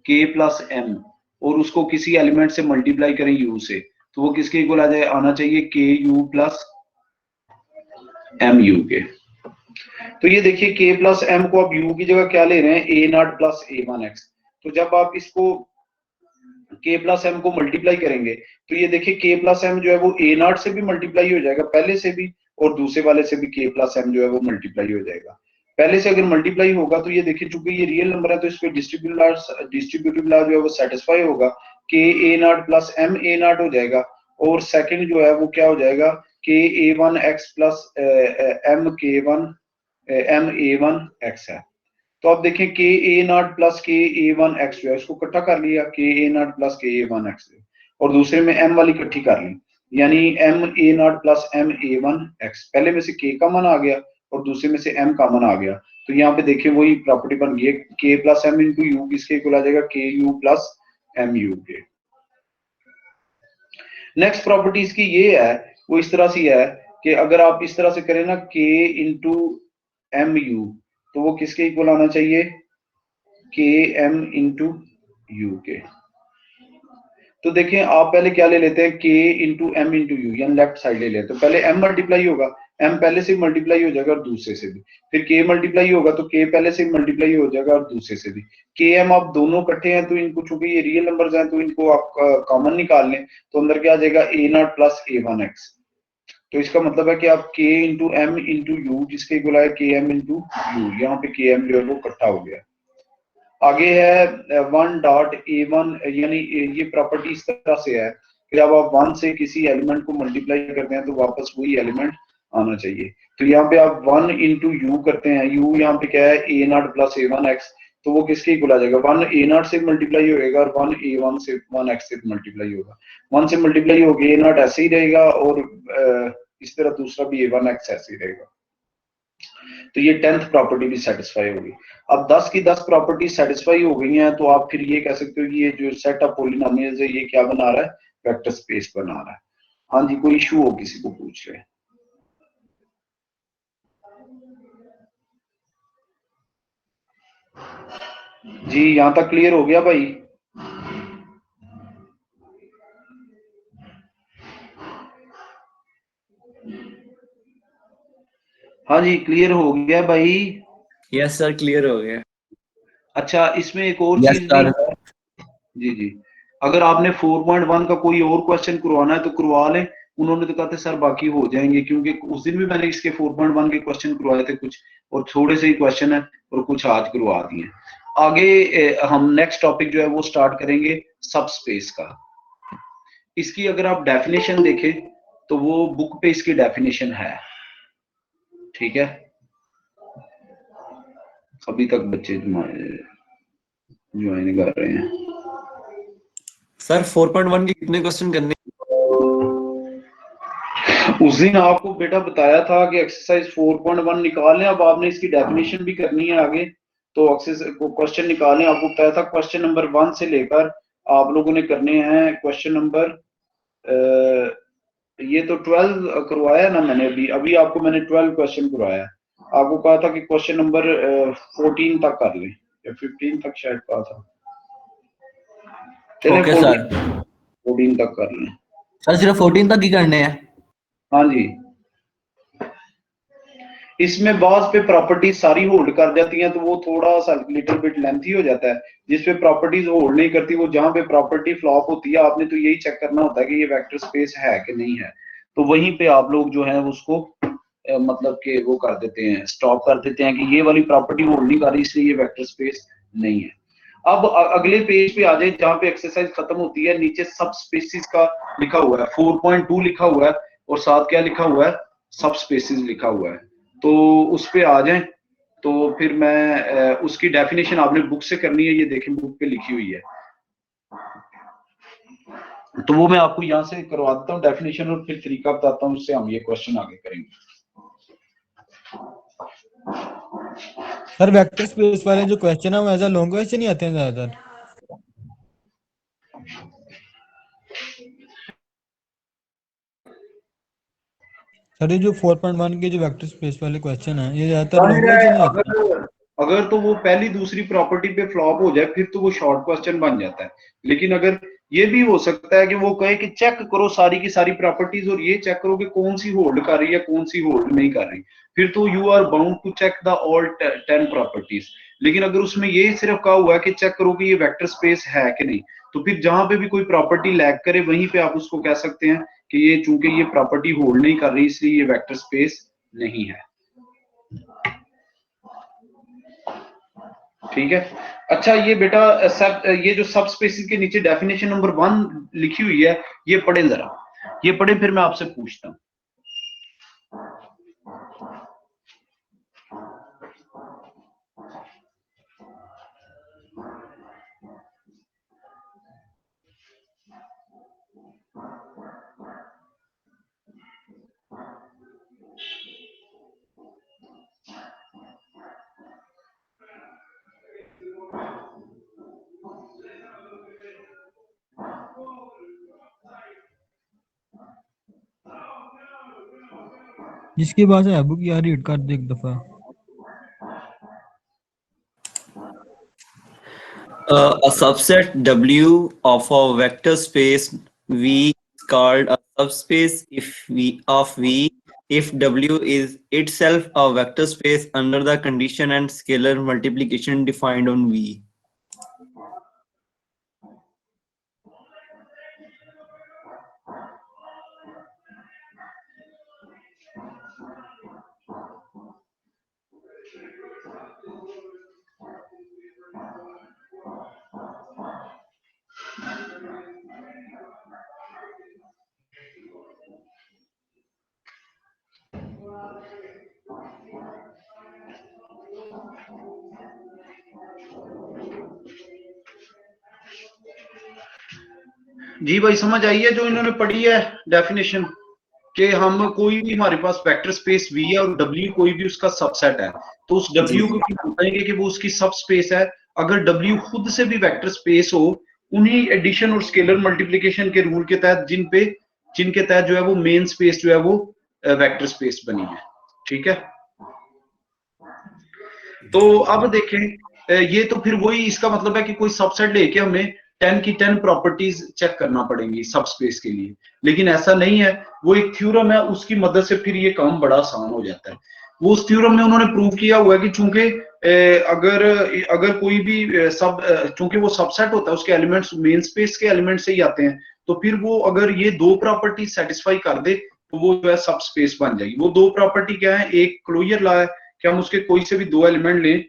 k प्लस m और उसको किसी एलिमेंट से मल्टीप्लाई करें u से, तो वो किसके इक्वल आ जाए, आना चाहिए k u plus m u के। तो ये देखिए k प्लस m को आप u की जगह क्या ले रहे हैं, a0 प्लस a1x। तो जब आप इसको k प्लस m को मल्टीप्लाई करेंगे तो ये देखिए k प्लस m जो है वो a0 से भी मल्टीप्लाई हो जाएगा पहले से भी, और दूसरे वाले से भी k प्लस m जो है वो मल्टीप्लाई हो जाएगा। पहले से अगर मल्टीप्लाई होगा तो ये देखिए चूंकि ये रियल नंबर है तो इस पे डिस्ट्रीब्यूटिव लॉ जो है वो सेटिस्फाई होगा, K A naught plus M A naught हो जाएगा, और सेकंड जो है वो क्या हो जाएगा K A one X plus M K one M A one X है। तो आप देखें के ए नॉट प्लस के ए वन एक्स जो है उसको इकट्ठा कर लिया, के ए नॉट प्लस के ए वन एक्स, और दूसरे में एम वाली इकट्ठी कर ली, यानी M A naught plus M A one X. पहले में से के कॉमन आ गया और दूसरे में से एम कॉमन आ गया, तो यहाँ पे देखिए वही प्रॉपर्टी बन गई, के प्लस एम इंटू यू किसके इक्वल आ जाएगा, के यू प्लस एम यू के। नेक्स्ट प्रॉपर्टी इसकी ये है, वो इस तरह से है कि अगर आप इस तरह से करें ना के इंटू एम यू, तो वो किसके इक्वल आना चाहिए, के एम इंटू यू के। तो देखें आप पहले क्या ले लेते हैं, के इंटू एम इंटू यू, यानी लेफ्ट साइड ले लेते हैं। पहले एम मल्टीप्लाई होगा, एम पहले से मल्टीप्लाई हो जाएगा और दूसरे से भी, फिर के मल्टीप्लाई होगा तो के पहले से मल्टीप्लाई हो जाएगा और दूसरे से भी। के एम आप दोनों इकट्ठे हैं तो इनको, चूंकि ये रियल नंबर्स हैं तो इनको आप कॉमन निकाल लें, तो अंदर क्या आ जाएगा A naught plus A one X. तो इसका मतलब है कि आप K into M into U जिसके इक्वल है के एम इंटू यू, यहाँ पे के एम जो है वो इकट्ठा हो गया। आगे है वन डॉट ए वन, यानी ये प्रॉपर्टी इस तरह से है कि जब आप वन से किसी एलिमेंट को मल्टीप्लाई करते हैं तो वापस वही एलिमेंट आना चाहिए। तो यहाँ पे आप वन इंटू यू करते हैं, यू यहाँ पे क्या है A naught plus A one X, तो वो किसके इक्वल आ जाएगा, वन ए नॉट से मल्टीप्लाई होगा और वन ए वन से वन एक्स से मल्टीप्लाई होगा, वन से मल्टीप्लाई होगा ए नॉट ऐसे ही रहेगा और इस तरह दूसरा भी ए वन एक्स ऐसे ही रहेगा। तो ये 10th प्रॉपर्टी भी सेटिस्फाई होगी। अब 10 की 10 प्रॉपर्टी सेटिस्फाई हो गई हैं, तो आप फिर ये कह सकते हो कि ये जो सेट ऑफ पॉलिनोमियल्स है ये क्या बना रहा है, वेक्टर स्पेस बना रहा है। हाँ जी, कोई इशू हो किसी को पूछ ले। जी यहां तक क्लियर हो गया भाई? हाँ जी क्लियर हो गया भाई? यस सर, क्लियर हो गया। अच्छा इसमें एक और Yes, चीज sir. भी, जी अगर आपने 4.1 का कोई और क्वेश्चन करवाना है तो करवा लें। उन्होंने तो कहा था सर बाकी हो जाएंगे, क्योंकि उस दिन भी मैंने इसके 4.1 के क्वेश्चन करवाए थे कुछ, और थोड़े से ही क्वेश्चन है और कुछ आज करवा दिए। आगे हम नेक्स्ट टॉपिक जो है वो स्टार्ट करेंगे सब स्पेस का। इसकी अगर आप डेफिनेशन देखें तो वो बुक पे इसकी डेफिनेशन है, ठीक है। अभी तक बच्चे ज्वाइन कर रहे हैं। सर 4.1 के कितने क्वेश्चन करने? उस दिन आपको बेटा बताया था कि एक्सरसाइज 4.1 निकालने, अब आपने इसकी डेफिनेशन भी करनी है आगे, तो क्वेश्चन निकालने आपको बताया था। क्वेश्चन नंबर 1 से लेकर आप लोगों ने करने हैं क्वेश्चन नंबर ये तो 12 करवाया ना मैंने, अभी आपको मैंने 12 क्वेश्चन करवाया। आपको कहा था कि क्वेश्चन नंबर 14 तक कर लें या 15 तक शायद कहा था। ओके सर, 14 तक कर लें सर सिर्फ 14 तक ही करने हैं। हाँ जी, इसमें बाज पे प्रॉपर्टीज सारी होल्ड कर जाती हैं तो वो थोड़ा सा लिटिल बिट लेंथी हो जाता है। जिसपे प्रॉपर्टीज होल्ड नहीं करती, वो जहां पे प्रॉपर्टी फ्लॉप होती है, आपने तो यही चेक करना होता है कि ये वेक्टर स्पेस है कि नहीं है। तो वहीं पे आप लोग जो है उसको मतलब कि वो कर देते हैं, स्टॉप कर देते हैं कि ये वाली प्रॉपर्टी होल्ड नहीं कर रही इसलिए ये वेक्टर स्पेस नहीं है। अब अगले पेज पे आ जाए जहां पे एक्सरसाइज खत्म होती है, नीचे सब स्पेसिस का लिखा हुआ है, 4.2 लिखा हुआ है और साथ क्या लिखा हुआ है, सब स्पेसिस लिखा हुआ है। तो उस पे आ जाएं तो फिर मैं उसकी डेफिनेशन आपने बुक से करनी है, ये देखें बुक पे लिखी हुई है। तो वो मैं आपको यहाँ से करवा देता हूँ डेफिनेशन और फिर तरीका बताता हूँ, उससे हम ये क्वेश्चन आगे करेंगे। सर वेक्टर स्पेस वाले जो क्वेश्चन है वो ऐसा लॉन्ग क्वेश्चन ही आते हैं ज्यादातर। सर ये जो 4.1 के जो वेक्टर स्पेस वाले क्वेश्चन है ये ज्यादातर लॉन्ग क्वेश्चन ही आते हैं। अगर तो वो पहली दूसरी प्रॉपर्टी पे फ्लॉप हो जाए फिर तो वो शॉर्ट क्वेश्चन बन जाता है। लेकिन अगर ये भी हो सकता है कि वो कहे कि चेक करो सारी की सारी प्रॉपर्टीज और ये चेक करो कि कौन सी होल्ड कर रही है कौन सी होल्ड नहीं कर रही, फिर तो you are bound to check the all 10 properties. लेकिन अगर उसमें ये सिर्फ कहा हुआ है कि चेक करो कि ये वेक्टर स्पेस है कि नहीं, तो फिर जहां पे भी कोई प्रॉपर्टी लैग करे वहीं पे आप उसको कह सकते हैं कि ये चूंकि ये प्रॉपर्टी होल्ड नहीं कर रही इसलिए ये वेक्टर स्पेस नहीं है। ठीक है। अच्छा ये बेटा ये जो सब स्पेसिस के नीचे डेफिनेशन नंबर 1 लिखी हुई है, ये पढ़ें जरा, ये पढ़ें, फिर मैं आपसे पूछता हूँ। जिसके पास है बुक यार रीड कर दे एक दफा। A subset W of a vector space V is called a subspace of V if W is itself a vector space under the condition and scalar multiplication defined on V. जी भाई समझ आई है जो इन्होंने पढ़ी है डेफिनेशन, कि हम कोई भी हमारे पास वेक्टर स्पेस V है और W कोई भी उसका सबसेट है, तो उस W को हम बताएंगे कि वो उसकी सब स्पेस है। अगर W खुद से भी वेक्टर स्पेस हो, उन्हीं एडिशन और स्केलर मल्टीप्लिकेशन के रूल के तहत जिनके तहत जो है वो मेन स्पेस जो है वो वेक्टर स्पेस बनी है। ठीक है, तो अब देखें, ये तो फिर वही, इसका मतलब है कि कोई सबसेट लेके हमें 10 की 10 प्रॉपर्टीज चेक करना पड़ेंगी सब स्पेस के लिए, लेकिन ऐसा नहीं है। वो एक थ्योरम है, उसकी मदद से फिर ये काम बड़ा आसान हो जाता है। वो उस थ्योरम में उन्होंने प्रूव किया हुआ है कि चूंकि अगर अगर कोई भी चूंकि वो सबसेट होता है, उसके एलिमेंट्स मेन स्पेस के एलिमेंट से ही आते हैं, तो फिर वो अगर ये दो प्रॉपर्टी सेटिस्फाई कर दे तो वो जो है सब स्पेस बन जाएगी। वो दो प्रॉपर्टी क्या है? एक क्लोजर लॉ है कि हम उसके कोई से भी दो एलिमेंट लें,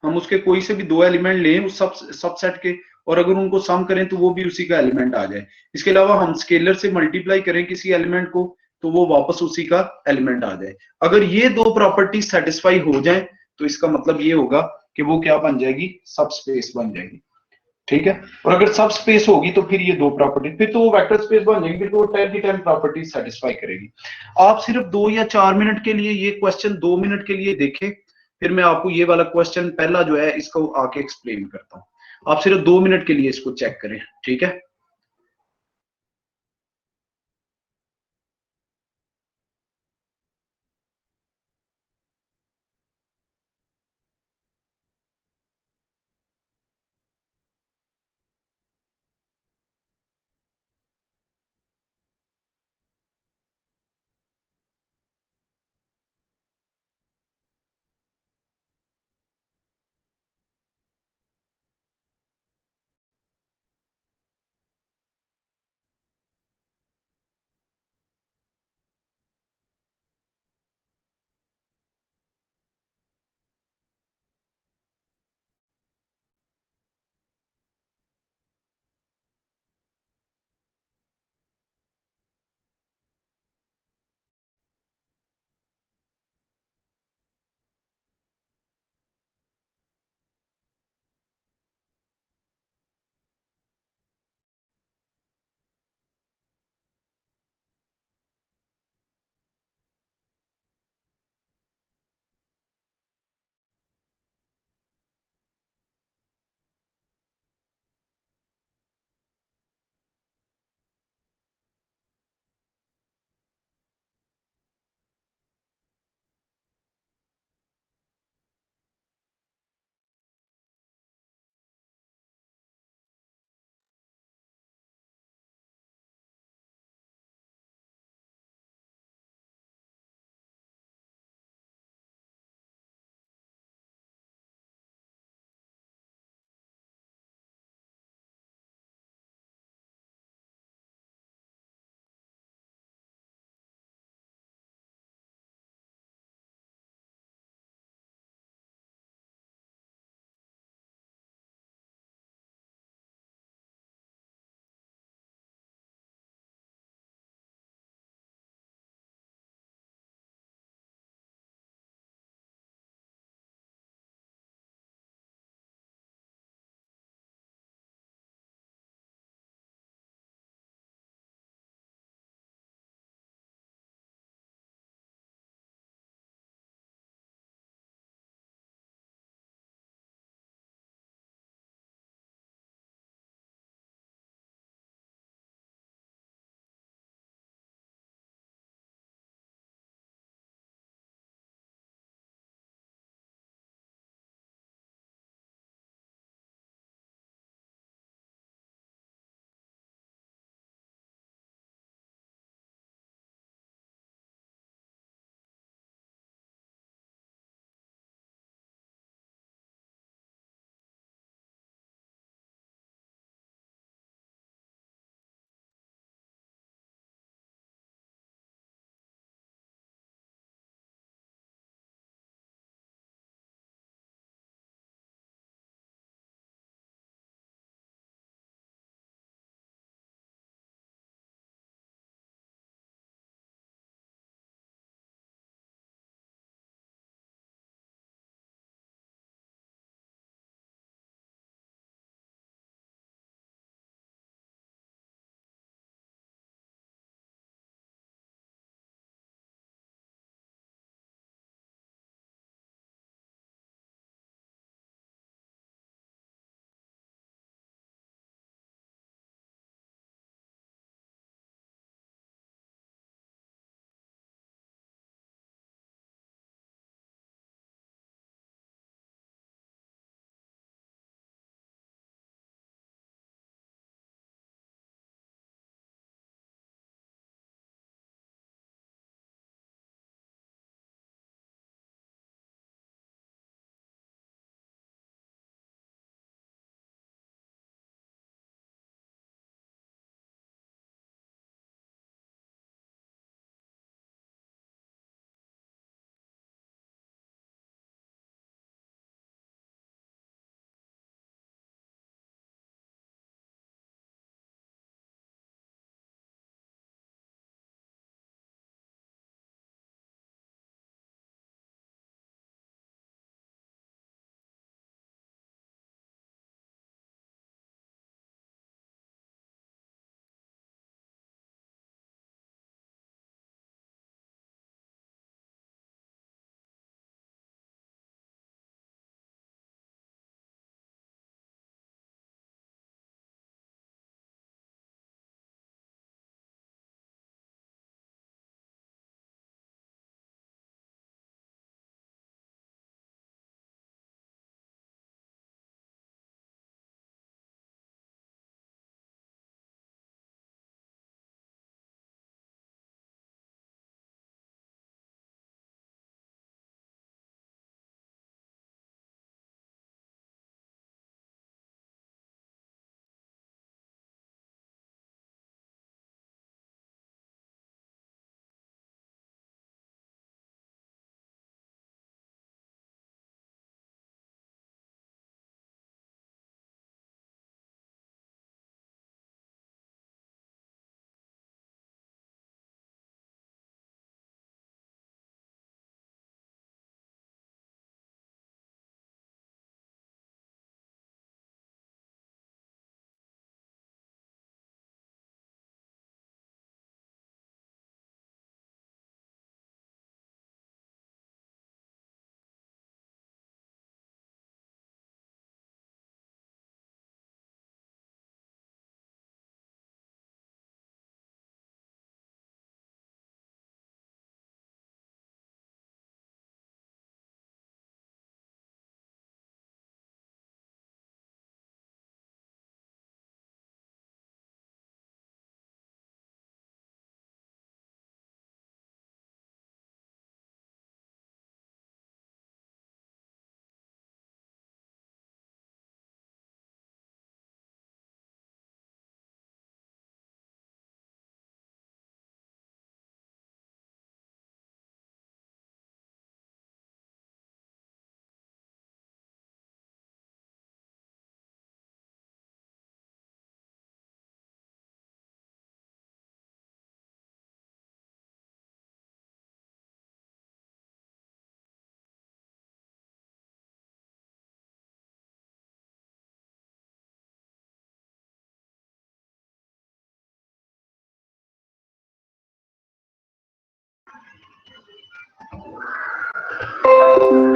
हम उसके कोई से भी दो एलिमेंट लें उस सबसेट के, और अगर उनको सम करें तो वो भी उसी का एलिमेंट आ जाए। इसके अलावा हम स्केलर से मल्टीप्लाई करें किसी एलिमेंट को तो वो वापस उसी का एलिमेंट आ जाए। अगर ये दो प्रॉपर्टी सेटिस्फाई हो जाए तो इसका मतलब ये होगा कि वो क्या बन जाएगी? सब स्पेस बन जाएगी। ठीक है, और अगर सब स्पेस होगी तो फिर ये दो प्रॉपर्टी, फिर तो वो वेक्टर स्पेस बन जाएगी, फिर तो वो 10 की 10 प्रॉपर्टी सेटिस्फाई करेगी। आप सिर्फ 2 या 4 मिनट के लिए ये क्वेश्चन 2 मिनट के लिए देखें, फिर मैं आपको ये वाला क्वेश्चन पहला जो है इसको आके एक्सप्लेन करता हूं। आप सिर्फ 2 मिनट के लिए इसको चेक करें। ठीक है,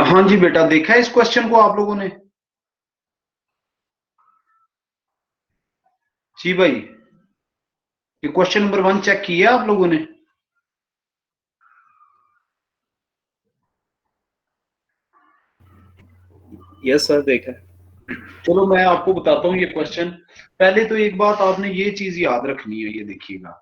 हाँ जी बेटा, देखा है इस क्वेश्चन को आप लोगों ने? जी भाई, ये क्वेश्चन नंबर 1 चेक किया आप लोगों ने? यस सर, देखा है। चलो मैं आपको बताता हूँ ये क्वेश्चन। पहले तो एक बात आपने ये चीज याद रखनी है, ये देखिएगा,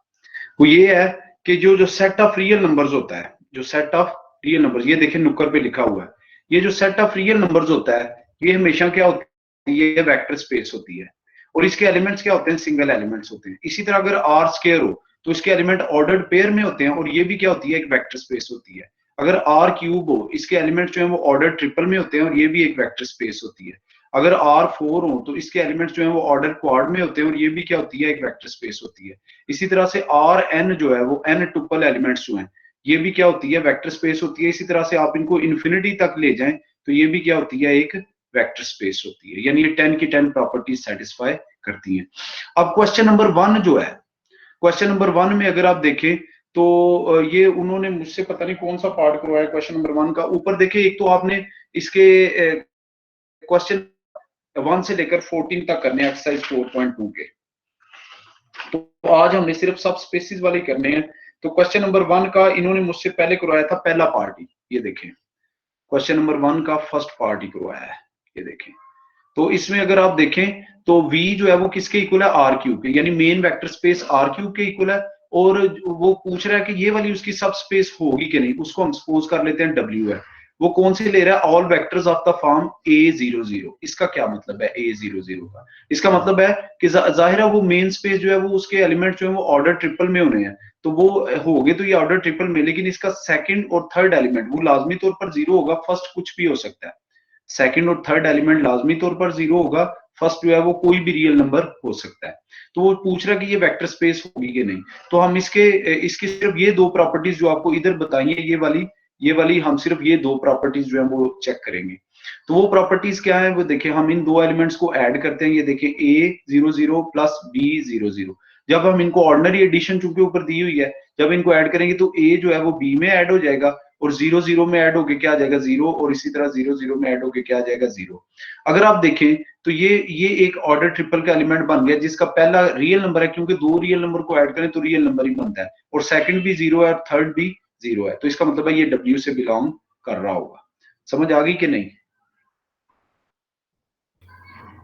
वो ये है कि जो सेट ऑफ रियल नंबर्स होता है, जो सेट ऑफ रियल नंबर्स, ये देखिए नुक्कर पे लिखा हुआ है, ये जो सेट ऑफ रियल नंबर्स होता है, ये हमेशा क्या होती है, ये वेक्टर स्पेस होती है, और इसके एलिमेंट्स क्या होते हैं, सिंगल एलिमेंट्स होते हैं। इसी तरह अगर आर स्क्वायर हो तो इसके एलिमेंट ऑर्डर्ड पेयर में होते हैं, और ये भी क्या होती है, एक वेक्टर स्पेस होती है। अगर आर क्यूब हो, इसके एलिमेंट्स जो है वो ऑर्डर ट्रिपल में होते हैं, और ये भी एक वेक्टर स्पेस होती है। अगर R4 हो तो इसके एलिमेंट्स जो है वो ऑर्डर क्वाड में होते हैं, और ये भी क्या होती है, एक वेक्टर स्पेस होती है। इसी तरह से Rn जो है वो n ट्रिपल एलिमेंट्स जो हैं, ये भी क्या होती है, वेक्टर स्पेस होती है। इसी तरह से आप इनको इन्फिनिटी तक ले जाएं तो ये भी क्या होती है, एक वेक्टर स्पेस होती है। यानी ये 10 की 10 प्रॉपर्टीज सेटिस्फाई करती हैं। अब क्वेश्चन नंबर 1 जो है, क्वेश्चन नंबर 1 में अगर आप देखें तो ये उन्होंने मुझसे पता नहीं कौन सा पार्ट करवाया क्वेश्चन नंबर 1 का। ऊपर देखिए, एक तो आपने इसके क्वेश्चन 1 से लेकर 14 तक करने हैं एक्सरसाइज 4.2 के, तो आज हमने सिर्फ सब स्पेसिस वाले करने हैं। तो क्वेश्चन नंबर 1 का इन्होंने मुझसे पहले करवाया था पहला पार्ट ही, ये देखें, क्वेश्चन नंबर 1 का फर्स्ट पार्ट ही करवाया है, ये देखें। तो इसमें अगर आप देखें तो V जो है वो किसके इक्वल है, आर क्यूब के, यानी main vector space R cube के इक्वल है। और वो पूछ रहा है कि ये वाली उसकी सब स्पेस होगी कि नहीं, उसको हम सपोज कर लेते हैं W है। वो कौन से ले रहा है, all vectors of the form A00। इसका क्या मतलब है A00 का? इसका मतलब है कि जाहिर है वो मेन स्पेस जो है वो उसके एलिमेंट जो है वो ऑर्डर ट्रिपल में होने हैं, तो वो हो गए तो ये ऑर्डर ट्रिपल में, लेकिन इसका सेकंड और थर्ड एलिमेंट वो लाजमी तौर पर 0 होगा, फर्स्ट कुछ भी हो सकता है। सेकंड और थर्ड एलिमेंट लाजमी तौर पर 0 होगा, फर्स्ट जो है वो कोई भी रियल नंबर हो सकता है। तो वो पूछ रहा है कि ये वेक्टर स्पेस होगी कि नहीं। तो हम इसकी सिर्फ ये दो प्रॉपर्टीज जो आपको इधर बताई है, ये वाली हम सिर्फ ये दो प्रॉपर्टीज जो है वो चेक करेंगे। तो वो प्रॉपर्टीज क्या है, वो देखिए, हम इन दो एलिमेंट्स को ऐड करते हैं। ये देखिए A00 प्लस B00। जब हम इनको ऑर्डिनरी एडिशन चूंकि ऊपर दी हुई है, जब इनको ऐड करेंगे तो A जो है वो B में ऐड हो जाएगा, और 0 में ऐड होके क्या आ जाएगा, 0, और इसी तरह 0 में ऐड होके क्या आ जाएगा, 0। अगर आप देखें तो ये एक ऑर्डर ट्रिपल का एलिमेंट बन गया, जिसका पहला रियल नंबर है, क्योंकि दो रियल नंबर को ऐड करें तो रियल नंबर ही बनता है, और सेकंड भी 0 है और थर्ड भी 0 है। तो इसका मतलब है ये W से बिलोंग कर रहा होगा। समझ आ गई कि नहीं?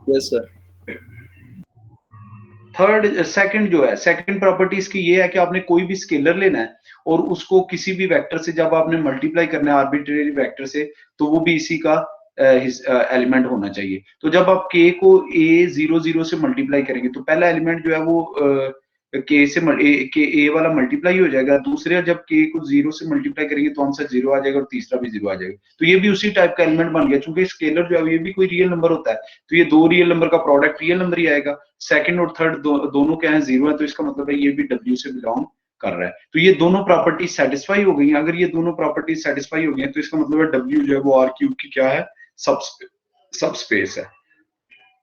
Yes sir. सेकंड जो है, सेकंड प्रॉपर्टी इसकी ये है कि आपने कोई भी स्केलर लेना है और उसको किसी भी वेक्टर से जब आपने मल्टीप्लाई करना है आर्बिट्रेरी वेक्टर से, तो वो भी इसी का एलिमेंट होना चाहिए। तो जब आप k को A00 से मल्टीप्लाई करेंगे तो पहला एलिमेंट जो है वो A वाला मल्टीप्लाई हो जाएगा, दूसरे जब k को 0 से मल्टीप्लाई करेंगे तो आंसर 0 आ जाएगा, और तीसरा भी 0 आ जाएगा। तो ये भी उसी टाइप का एलिमेंट बन गया, क्योंकि स्केलर जो है ये भी कोई रियल नंबर होता है, तो ये दो रियल नंबर का प्रोडक्ट रियल नंबर ही आएगा। सेकंड और थर्ड दोनों क्या है, 0 है, तो इसका मतलब है ये भी W से बिलोंग कर रहा है। तो ये दोनों प्रॉपर्टी सेटिस्फाई हो गई। अगर ये दोनों प्रॉपर्टी सेटिस्फाई हो गई तो इसका मतलब है W जो है वो आर क्यूब की क्या है, सब स्पेस है।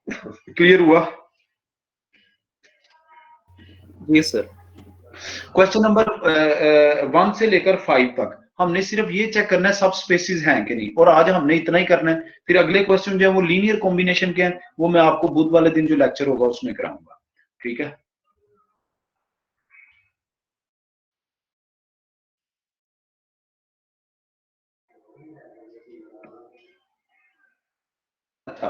क्लियर हुआ? जी सर। क्वेश्चन नंबर 1 से लेकर 5 तक हमने सिर्फ ये चेक करना है सब स्पेसिस हैं कि नहीं, और आज हमने इतना ही करना है। फिर अगले क्वेश्चन जो है वो लीनियर कॉम्बिनेशन के हैं, वो मैं आपको बुध वाले दिन जो लेक्चर होगा उसमें कराऊंगा। ठीक है? अच्छा,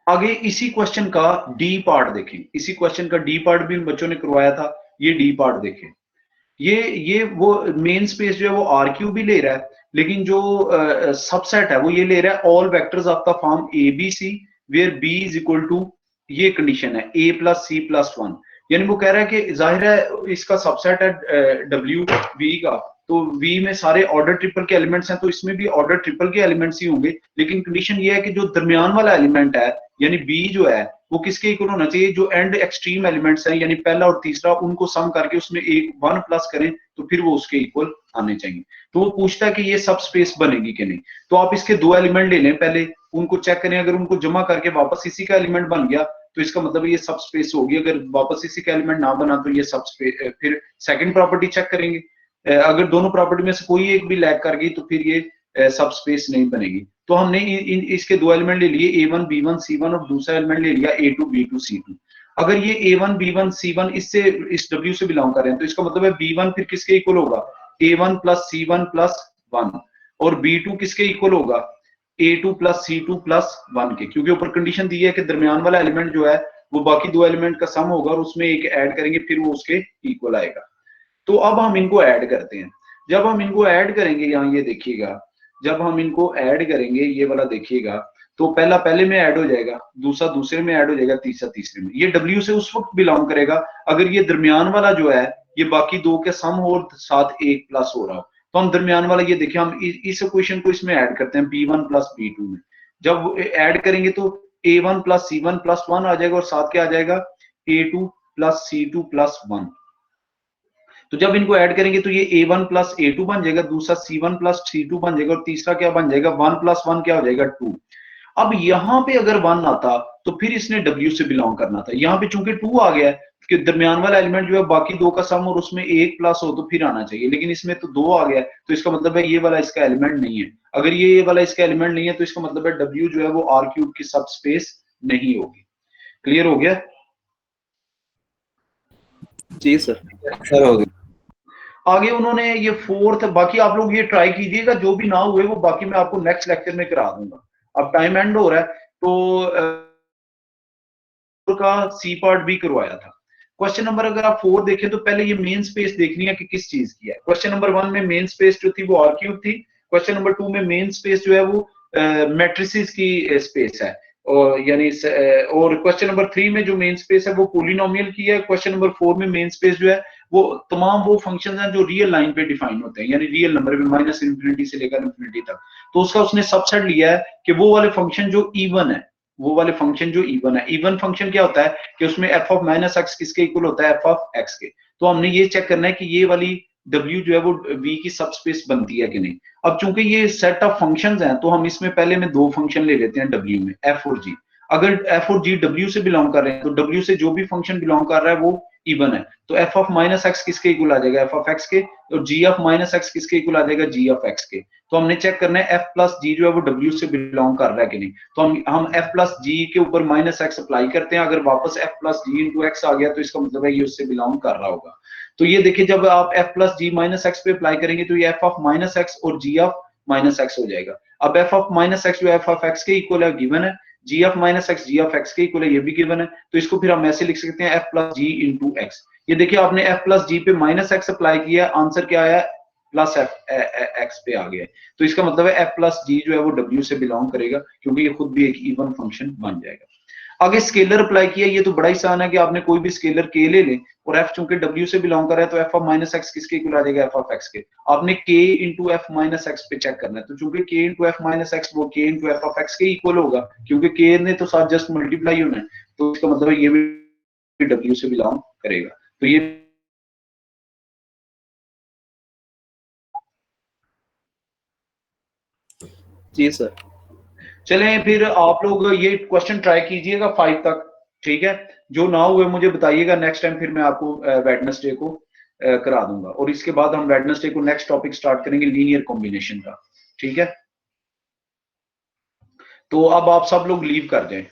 आगे इसी क्वेश्चन का डी पार्ट देखें। इसी क्वेश्चन का डी पार्ट भी बच्चों ने करवाया था, ये डी पार्ट देखें। ये वो मेन स्पेस जो है वो आर क्यूब भी ले रहा है, लेकिन जो सबसेट है वो ये ले रहा है all vectors of the form A B C where B is equal to, ये कंडीशन है a प्लस सी प्लस 1। यानी वो कह रहा है कि जाहिर है इसका सबसेट है W V का, तो V में सारे ऑर्डर ट्रिपल के एलिमेंट्स हैं, तो इसमें भी ऑर्डर ट्रिपल के एलिमेंट्स ही होंगे। लेकिन कंडीशन ये है कि जो दरमियान वाला एलिमेंट है यानी B जो है वो किसके इक्वल होना चाहिए, जो एंड एक्सट्रीम एलिमेंट्स हैं यानी पहला और तीसरा, उनको सम करके उसमें एक 1 प्लस करें तो फिर वो उसके इक्वल आने चाहिए। तो वो पूछता है कि ये सब स्पेस बनेगी कि नहीं। तो आप इसके दो एलिमेंट ले लें, पहले उनको चेक करें, अगर उनको जमा करके वापस इसी का एलिमेंट बन गया तो इसका मतलब ये सब स्पेस होगी। अगर वापस इसी का एलिमेंट ना बना तो ये सब स्पेस। फिर सेकंड प्रॉपर्टी चेक करेंगे, अगर दोनों प्रॉपर्टी में से कोई एक भी लैग कर गई तो फिर ये सब स्पेस नहीं बनेगी। तो हमने इसके दो एलिमेंट ले लिए A1 B1 C1 और दूसरा एलिमेंट ले लिया A2 B2 C2। अगर ये A1 B1 C1 इससे इस W से बिलोंग कर रहे हैं तो इसका मतलब है B1 फिर किसके इक्वल होगा, A1 प्लस C1 प्लस 1, और B2 किसके इक्वल होगा, A2 प्लस C2 प्लस 1 के, क्योंकि ऊपर कंडीशन दी है कि दरमियान वाला एलिमेंट जो है वो बाकी दो एलिमेंट का सम होगा और उसमें एक ऐड करेंगे फिर वो उसके इक्वल आएगा। तो अब हम इनको ऐड करते हैं। जब हम इनको ऐड करेंगे, यहाँ ये देखिएगा, जब हम इनको ऐड करेंगे ये वाला देखिएगा, तो पहला पहले में ऐड हो जाएगा, दूसरा दूसरे में ऐड हो जाएगा, तीसरा तीसरे में। ये W से उस वक्त बिलोंग करेगा अगर ये दरमियान वाला जो है ये बाकी दो के सम हो और साथ एक प्लस हो रहा हो। तो हम दरमियान वाला ये देखिए, हम इस इक्वेशन को इसमें ऐड करते हैं B1 प्लस B2 में। जब ऐड करेंगे तो A1 प्लस C1 प्लस 1 आ जाएगा और साथ क्या आ जाएगा, A2 प्लस C2 प्लस 1। तो जब इनको ऐड करेंगे तो ये A1 प्लस A2 बन जाएगा, दूसरा C1 प्लस C2 बन जाएगा और तीसरा क्या बन जाएगा, 1 प्लस 1 क्या हो जाएगा, 2। अब यहाँ पे अगर 1 आता तो फिर इसने W से बिलोंग करना था। यहाँ पे चूंकि 2 आ गया है कि दरमियान वाला एलिमेंट जो है बाकी दो का सम और उसमें एक प्लस हो तो फिर आना चाहिए, लेकिन इसमें तो 2 आ गया है, तो इसका मतलब है ये वाला इसका एलिमेंट नहीं है। अगर ये वाला इसका एलिमेंट नहीं है तो इसका मतलब है W जो है वो R³ की सब स्पेस नहीं होगी। क्लियर हो गया? जी सर। सर हो गया। आगे उन्होंने ये फोर्थ, बाकी आप लोग ये ट्राई कीजिएगा, जो भी ना हुए वो बाकी मैं आपको नेक्स्ट लेक्चर में करा दूंगा। अब टाइम एंड हो रहा है तो का सी पार्ट भी करवाया था। क्वेश्चन नंबर अगर आप 4 देखें तो पहले ये मेन स्पेस देखनी है कि किस चीज की है। क्वेश्चन नंबर 1 में मेन स्पेस जो थी वो R³ थी। क्वेश्चन नंबर 2 में मेन स्पेस जो है वो मैट्रिसेस की स्पेस है, और यानी और क्वेश्चन नंबर 3 में जो मेन स्पेस है वो पॉलिनोमियल की है। क्वेश्चन नंबर 4 में मेन स्पेस जो है वो तमाम वो फंक्शंस हैं जो रियल लाइन पे डिफाइन होते हैं, यानी रियल नंबर में -∞ से लेकर ∞ तक। तो उसका उसने सबसेट लिया है कि वो वाले फंक्शन जो इवन है, वो वाले फंक्शन जो इवन है। इवन फंक्शन क्या होता है कि उसमें f ऑफ -x किसके इक्वल होता है, f ऑफ x के। तो हमने ये चेक करना है कि ये वाली W जो है वो V की सबस्पेस बनती है कि नहीं। अब चूंकि ये सेट ऑफ फंक्शंस हैं तो हम इसमें पहले में दो फंक्शन ले लेते हैं W में, f और g। अगर f और g W से बिलोंग कर रहे हैं तो W से जो भी फंक्शन बिलोंग कर रहा है वो इवन है। तो f ऑफ -x किसके इक्वल आ जाएगा, f ऑफ x के, और g ऑफ -x किसके इक्वल आ जाएगा, g ऑफ x के। तो हमने चेक करना है f प्लस g जो है वो W से बिलोंग कर रहा है कि नहीं। तो हम f प्लस g के ऊपर -x अप्लाई करते हैं। अगर वापस f plus g into x आ गया तो इसका मतलब है ये उससे बिलोंग कर रहा होगा। तो ये देखिए, जब आप f प्लस g -x पे अप्लाई करेंगे तो ये f ऑफ -x और g ऑफ -x हो जाएगा। अब f ऑफ -x जो f ऑफ x के इक्वल है, गिवन है, g of -x g of x के इक्वल है, ये भी गिवन है। तो इसको फिर हम ऐसे लिख सकते हैं f plus g into x। ये देखिए आपने f प्लस g पे -x अप्लाई किया, आंसर क्या आया, प्लस x पे आ गया। तो इसका मतलब है f प्लस g जो है वो W से बिलोंग करेगा, क्योंकि ये खुद भी एक इवन फंक्शन बन जाएगा। आगे स्केलर अप्लाई किया, ये तो बड़ा ही आसान है कि आपने कोई भी स्केलर k ले लें और f चूंकि W से बिलोंग कर रहा है तो f ऑफ -x किसके इक्वल आ जाएगा, f ऑफ x के। आपने k इंटू f -x पे चेक करना है। तो चूंकि k इंटू f -x वो k into f of x के इक्वल होगा, क्योंकि k ने तो साथ जस्ट मल्टीप्लाई होना है, तो इसका मतलब है ये भी W से बिलोंग करेगा। तो ये जी सर। चलें फिर आप लोग ये क्वेश्चन ट्राई कीजिएगा 5 तक, ठीक है। जो ना हुए मुझे बताइएगा, नेक्स्ट टाइम फिर मैं आपको वेडनेसडे को करा दूंगा, और इसके बाद हम वेडनेसडे को नेक्स्ट टॉपिक स्टार्ट करेंगे लीनियर कॉम्बिनेशन का, ठीक है। तो अब आप सब लोग लीव कर जाएं।